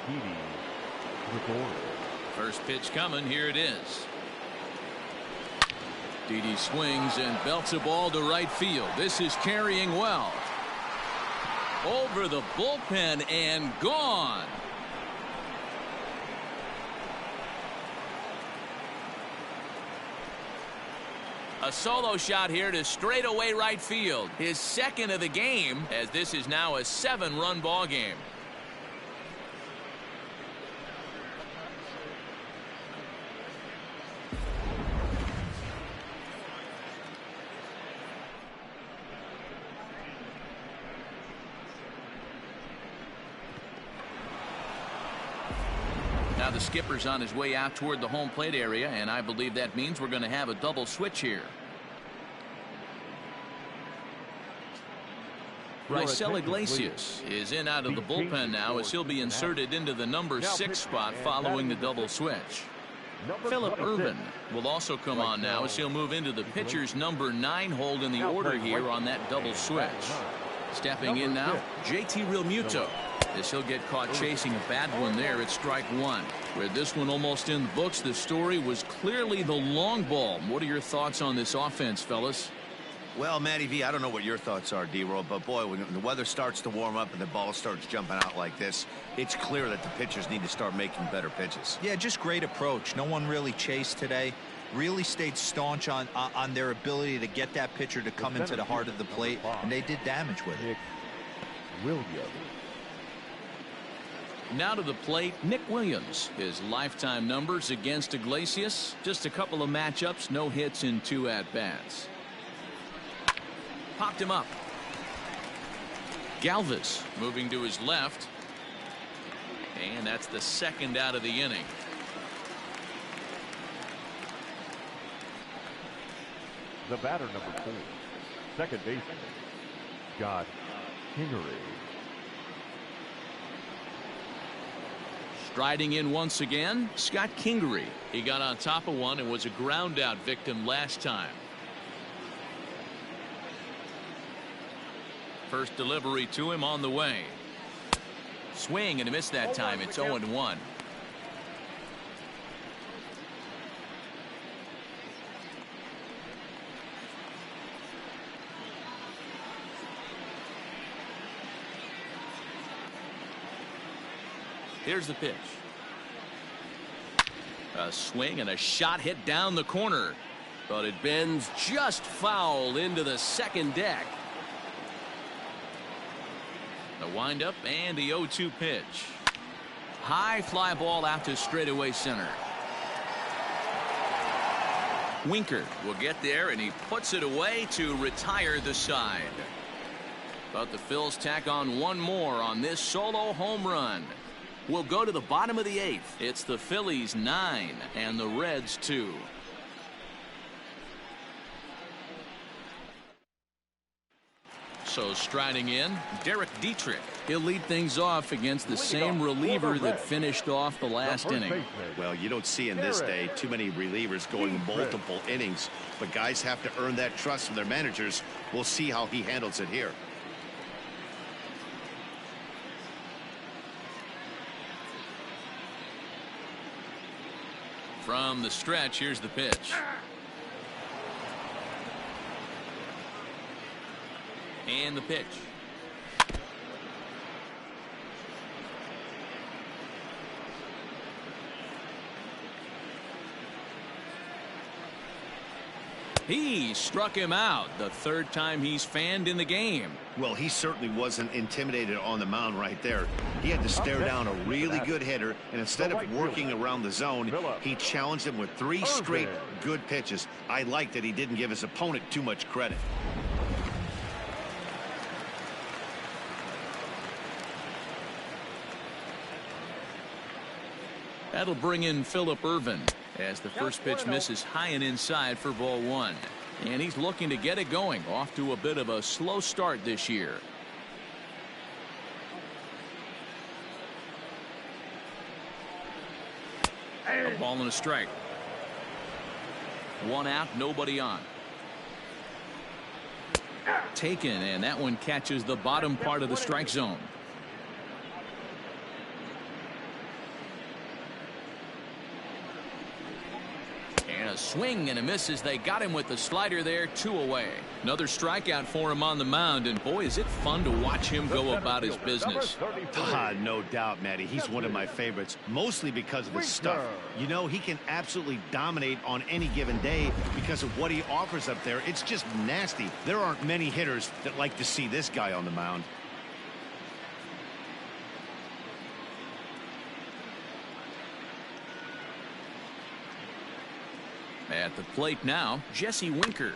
First pitch coming. Here it is. Didi swings and belts a ball to right field. This is carrying well. Over the bullpen and gone. A solo shot here to straightaway right field. His 2nd of the game, as this is now a 7-run ball game. Now the skipper's on his way out toward the home plate area, and I believe that means we're going to have a double switch here. Raisel Iglesias is in out of the bullpen now as he'll be inserted into the number 6 spot following the double switch. Phillip Ervin will also come on now as he'll move into the pitcher's number 9 hold in the order here on that double switch. Stepping in now, JT Realmuto. As he'll get caught chasing a bad one there at strike one. With this one almost in the books, the story was clearly the long ball. What are your thoughts on this offense, fellas? Well, Matty V, I don't know what your thoughts are, D-Roll, but boy, when the weather starts to warm up and the ball starts jumping out like this, it's clear that the pitchers need to start making better pitches. Yeah, just great approach. No one really chased today. Really stayed staunch on their ability to get that pitcher to come into the heart of the plate, and they did damage with it. Williams. Now to the plate, Nick Williams. His lifetime numbers against Iglesias, just a couple of matchups, no hits in 2 at-bats. Popped him up. Galvis moving to his left. And that's the second out of the inning. The batter, number 4, second baseman, Scott Kingery. Striding in once again, Scott Kingery. He got on top of one and was a ground out victim last time. First delivery to him on the way. Swing and a miss that time. It's 0-1. Here's the pitch. A swing and a shot hit down the corner. But it bends just foul into the second deck. The windup and the 0-2 pitch. High fly ball out to straightaway center. Winker will get there and he puts it away to retire the side. But the Phils tack on one more on this solo home run. We'll go to the bottom of the 8th. It's the Phillies 9 and the Reds 2. So striding in, Derek Dietrich. He'll lead things off against the same reliever that finished off the last inning. Well, you don't see in this day too many relievers going multiple innings, but guys have to earn that trust from their managers. We'll see how he handles it here. From the stretch, here's the pitch. And the pitch. He struck him out the third time he's fanned in the game. Well, he certainly wasn't intimidated on the mound right there. He had to stare down a really good hitter, and instead of working around the zone, he challenged him with 3 straight good pitches. I like that he didn't give his opponent too much credit. That'll bring in Phillip Ervin as the first pitch misses high and inside for ball 1. And he's looking to get it going, off to a bit of a slow start this year. A ball and a strike. 1 out, nobody on. Taken, and that one catches the bottom part of the strike zone. A swing and a miss as they got him with the slider there, 2 away. Another strikeout for him on the mound, and boy, is it fun to watch him go about his business. No doubt, Matty. He's one of my favorites, mostly because of his stuff. You know, he can absolutely dominate on any given day because of what he offers up there. It's just nasty. There aren't many hitters that like to see this guy on the mound. At the plate now, Jesse Winker.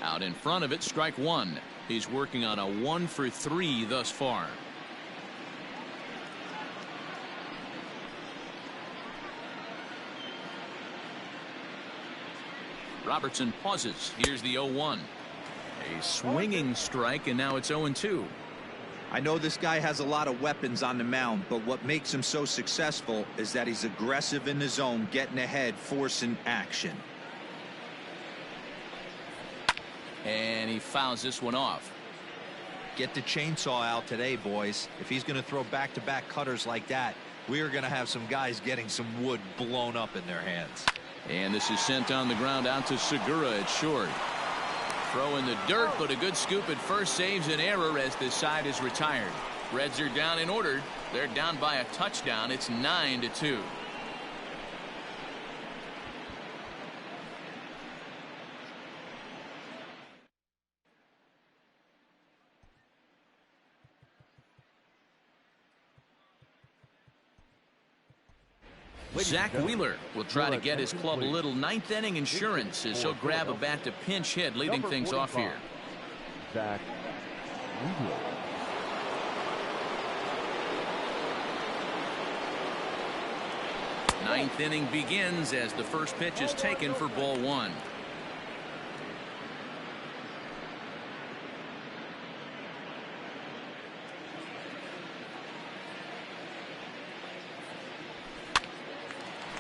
Out in front of it, strike 1. He's working on a 1 for 3 thus far. Robertson pauses. Here's the 0-1. A swinging strike, and now it's 0-2. I know this guy has a lot of weapons on the mound, but what makes him so successful is that he's aggressive in the zone, getting ahead, forcing action. And he fouls this one off. Get the chainsaw out today, boys. If he's going to throw back-to-back cutters like that, we are going to have some guys getting some wood blown up in their hands. And this is sent on the ground out to Segura at short. Throw in the dirt, but a good scoop at first saves an error as the side is retired. Reds are down and ordered. They're down by a touchdown. It's 9-2. Zach Wheeler will try to get his club a little ninth inning insurance as he'll grab a bat to pinch hit, leading things off here. Zach Wheeler. Ninth inning begins as the first pitch is taken for ball one.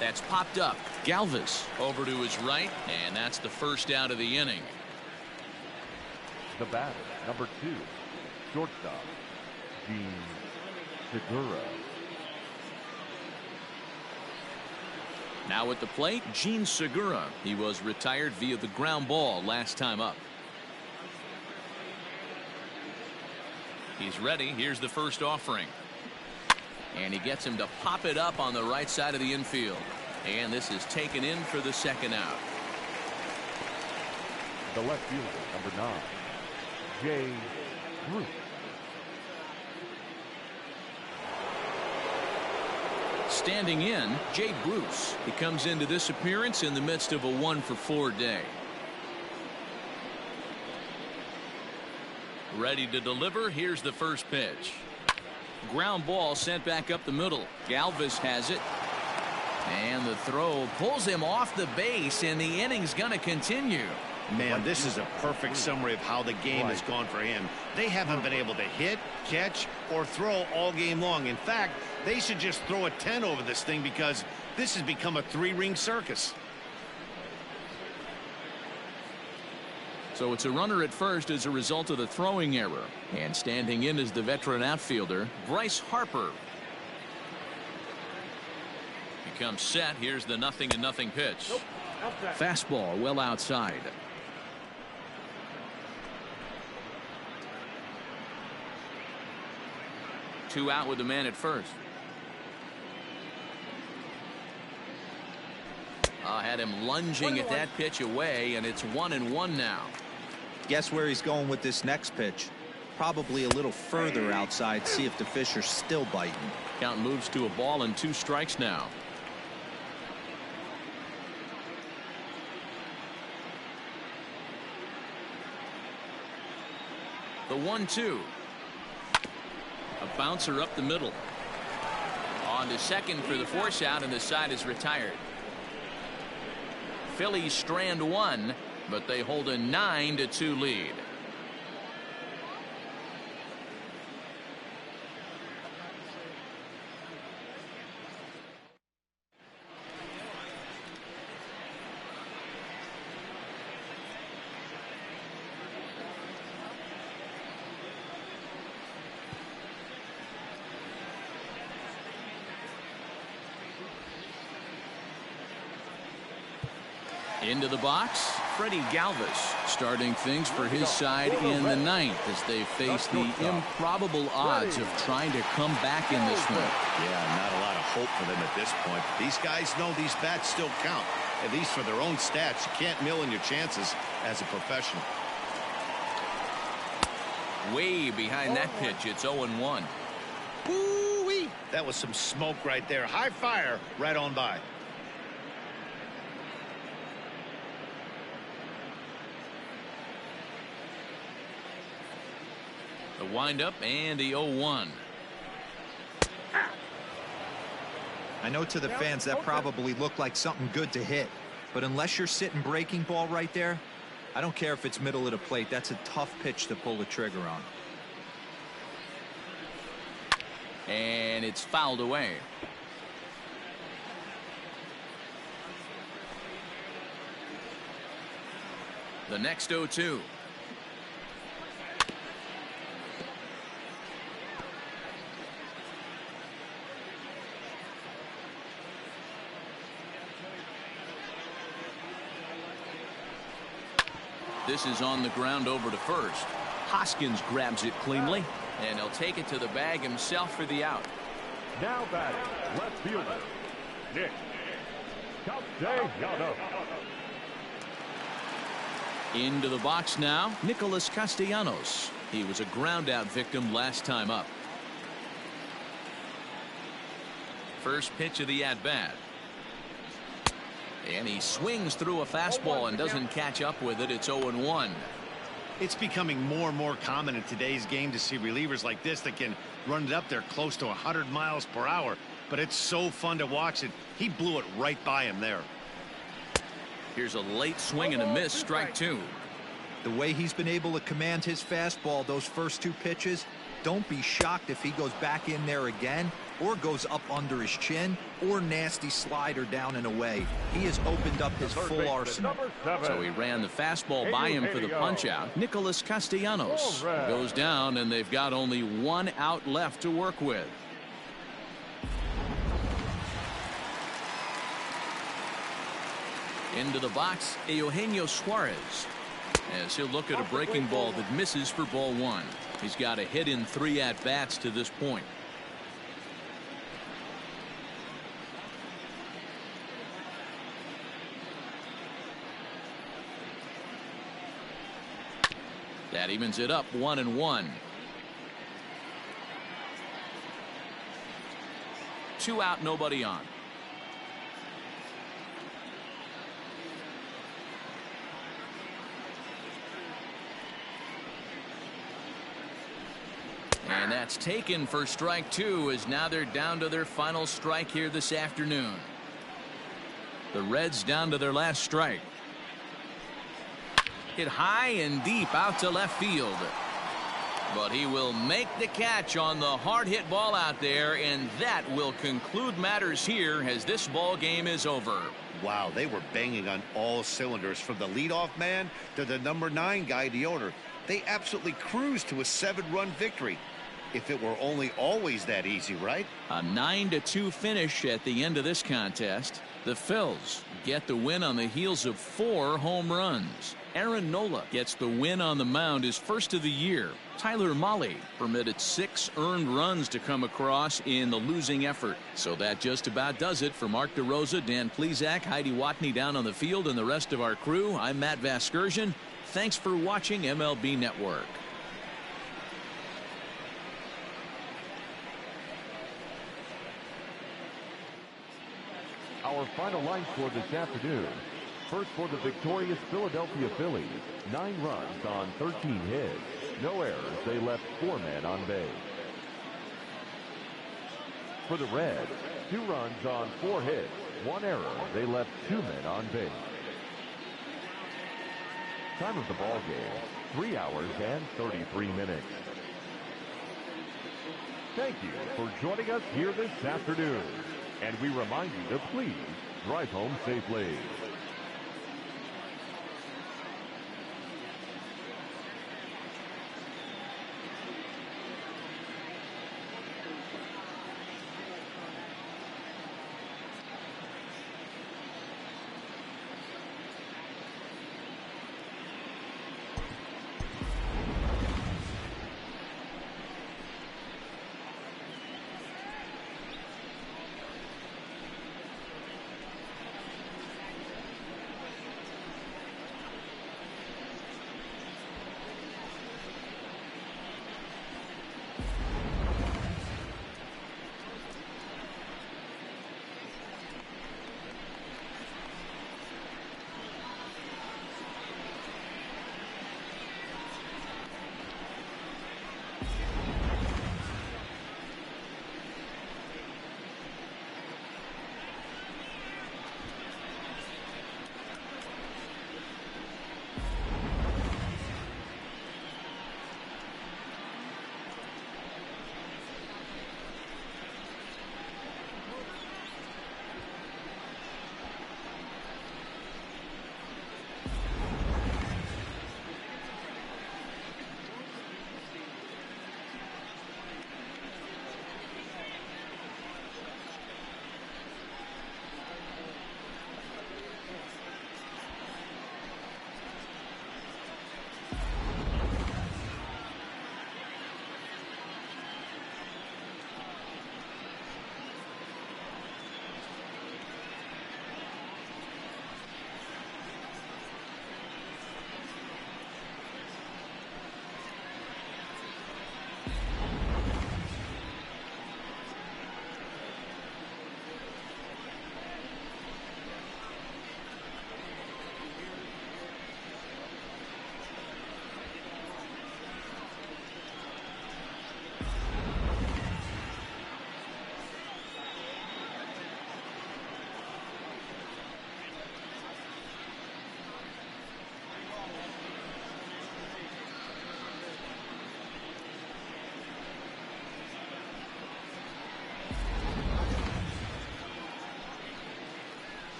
That's popped up. Galvis over to his right, and that's the first out of the inning. The batter, number 2, shortstop, Gene Segura. Now at the plate, Gene Segura. He was retired via the ground ball last time up. He's ready. Here's the first offering. And he gets him to pop it up on the right side of the infield. And this is taken in for the second out. The left fielder, number 9, Jay Bruce. Standing in, Jay Bruce. He comes into this appearance in the midst of a 1-for-4 day. Ready to deliver. Here's the first pitch. Ground ball sent back up the middle. Galvis has it. And the throw pulls him off the base, and the inning's going to continue. Man, this is a perfect summary of how the game has gone for him. They haven't been able to hit, catch, or throw all game long. In fact, they should just throw a 10 over this thing because this has become a 3-ring circus. So it's a runner at first as a result of the throwing error. And standing in is the veteran outfielder, Bryce Harper. He comes set. Here's the 0-0 pitch. Fastball well outside. Two out with the man at first. Had him lunging at that pitch away, and it's 1-1 now. Guess where he's going with this next pitch? Probably a little further outside. See if the fish are still biting. Count moves to a ball and 2 strikes now. The 1-2. A bouncer up the middle. On to second for the force out, and the side is retired. Phillies strand 1, but they hold a 9-2 lead. Into the box, Freddie Galvis starting things for his side in the 9th as they face the improbable odds of trying to come back in this one. Yeah, not a lot of hope for them at this point. These guys know these bats still count, at least for their own stats. You can't mill in your chances as a professional. Way behind that pitch, it's 0-1. Woo-wee! That was some smoke right there. High fire right on by. The windup and the 0-1. I know to the fans that probably looked like something good to hit, but unless you're sitting breaking ball right there, I don't care if it's middle of the plate. That's a tough pitch to pull the trigger on. And it's fouled away. The next 0-2. This is on the ground over to first. Hoskins grabs it cleanly, and he'll take it to the bag himself for the out. Now batting, left fielder, Nick Castellanos. Into the box now, Nicholas Castellanos. He was a ground out victim last time up. First pitch of the at bat. And he swings through a fastball and doesn't catch up with it. It's 0-1. It's becoming more and more common in today's game to see relievers like this that can run it up there close to 100 miles per hour. But it's so fun to watch it. He blew it right by him there. Here's a late swing and a miss, strike two. The way he's been able to command his fastball those first two pitches, don't be shocked if he goes back in there again or goes up under his chin or nasty slider down and away. He has opened up his full arsenal. So he ran the fastball by him for the punch out. Nicholas Castellanos goes down, and they've got only one out left to work with. Into the box, Eugenio Suarez, as he'll look at a breaking ball that misses for ball one. He's got a hit in 3 at-bats to this point. That evens it up 1-1. 2 out, nobody on. And that's taken for strike two, as now they're down to their final strike here this afternoon. The Reds down to their last strike. Hit high and deep out to left field. But he will make the catch on the hard hit ball out there, and that will conclude matters here as this ball game is over. Wow, they were banging on all cylinders, from the leadoff man to the number 9 guy, the owner. They absolutely cruised to a 7-run victory. If it were only always that easy, right? A 9-2 finish at the end of this contest. The Phils get the win on the heels of 4 home runs. Aaron Nola gets the win on the mound, his first of the year. Tyler Mahle permitted 6 earned runs to come across in the losing effort. So that just about does it. For Mark DeRosa, Dan Plesac, Heidi Watney down on the field, and the rest of our crew, I'm Matt Vasgersian. Thanks for watching MLB Network. Our final line score this afternoon. First, for the victorious Philadelphia Phillies, 9 runs on 13 hits. No errors. They left 4 men on base. For the Reds, 2 runs on 4 hits. 1 error. They left 2 men on base. Time of the ball game, 3 hours and 33 minutes. Thank you for joining us here this afternoon. And we remind you to please drive home safely.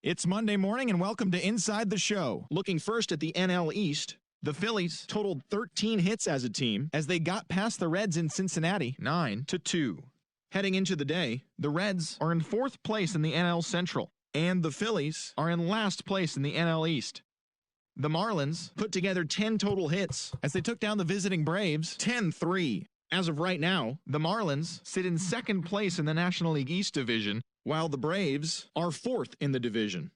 It's Monday morning and welcome to Inside the Show. Looking first at the NL East, the Phillies totaled 13 hits as a team as they got past the Reds in Cincinnati 9-2. Heading into the day, the Reds are in 4th place in the NL Central and the Phillies are in last place in the NL East. The Marlins put together 10 total hits as they took down the visiting Braves 10-3. As of right now, the Marlins sit in 2nd place in the National League East division, while the Braves are 4th in the division.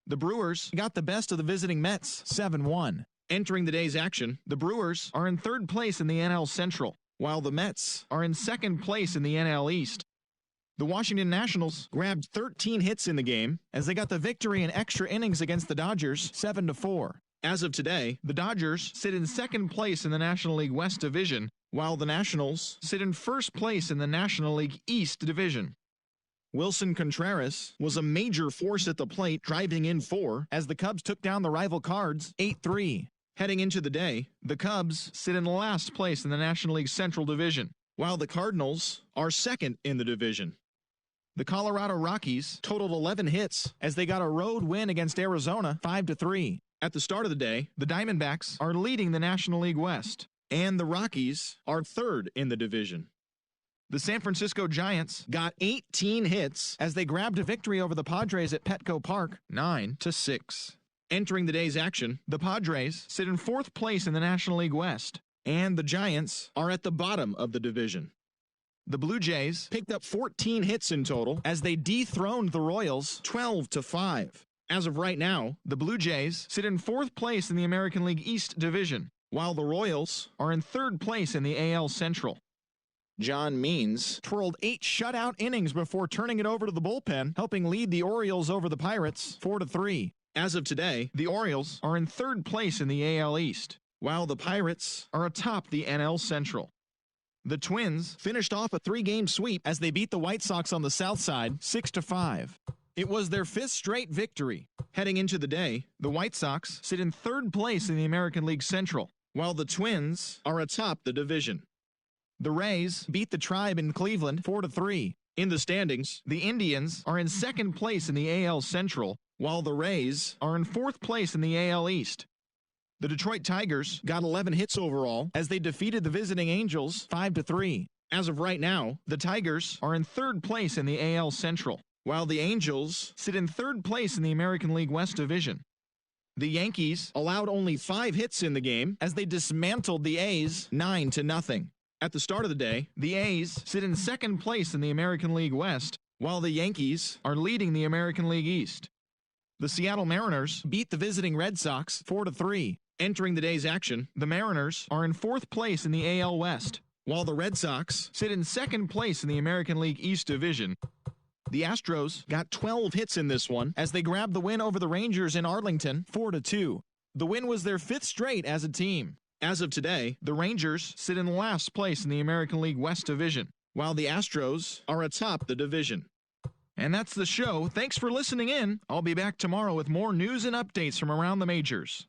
The Brewers got the best of the visiting Mets 7-1. Entering the day's action, the Brewers are in 3rd place in the NL Central, while the Mets are in 2nd place in the NL East. The Washington Nationals grabbed 13 hits in the game as they got the victory in extra innings against the Dodgers 7-4. As of today, the Dodgers sit in 2nd place in the National League West division, while the Nationals sit in 1st place in the National League East division. Wilson Contreras was a major force at the plate, driving in 4 as the Cubs took down the rival Cards 8-3. Heading into the day, the Cubs sit in last place in the National League Central division, while the Cardinals are 2nd in the division. The Colorado Rockies totaled 11 hits as they got a road win against Arizona 5-3. At the start of the day, the Diamondbacks are leading the National League West, and the Rockies are 3rd in the division. The San Francisco Giants got 18 hits as they grabbed a victory over the Padres at Petco Park 9-6. Entering the day's action, the Padres sit in 4th place in the National League West, and the Giants are at the bottom of the division. The Blue Jays picked up 14 hits in total as they dethroned the Royals 12-5. As of right now, the Blue Jays sit in 4th place in the American League East division, while the Royals are in 3rd place in the AL Central. John Means twirled 8 shutout innings before turning it over to the bullpen, helping lead the Orioles over the Pirates 4-3. As of today, the Orioles are in 3rd place in the AL East, while the Pirates are atop the NL Central. The Twins finished off a 3-game sweep as they beat the White Sox on the south side 6-5. It was their 5th straight victory. Heading into the day, the White Sox sit in 3rd place in the American League Central, while the Twins are atop the division. The Rays beat the Tribe in Cleveland 4-3. In the standings, the Indians are in 2nd place in the AL Central, while the Rays are in 4th place in the AL East. The Detroit Tigers got 11 hits overall as they defeated the visiting Angels 5-3. As of right now, the Tigers are in 3rd place in the AL Central, while the Angels sit in 3rd place in the American League West division. The Yankees allowed only 5 hits in the game as they dismantled the A's 9-0. At the start of the day, the A's sit in 2nd place in the American League West, while the Yankees are leading the American League East. The Seattle Mariners beat the visiting Red Sox 4-3. Entering the day's action, the Mariners are in 4th place in the AL West, while the Red Sox sit in 2nd place in the American League East division. The Astros got 12 hits in this one as they grabbed the win over the Rangers in Arlington 4-2. The win was their 5th straight as a team. As of today, the Rangers sit in last place in the American League West division, while the Astros are atop the division. And that's the show. Thanks for listening in. I'll be back tomorrow with more news and updates from around the majors.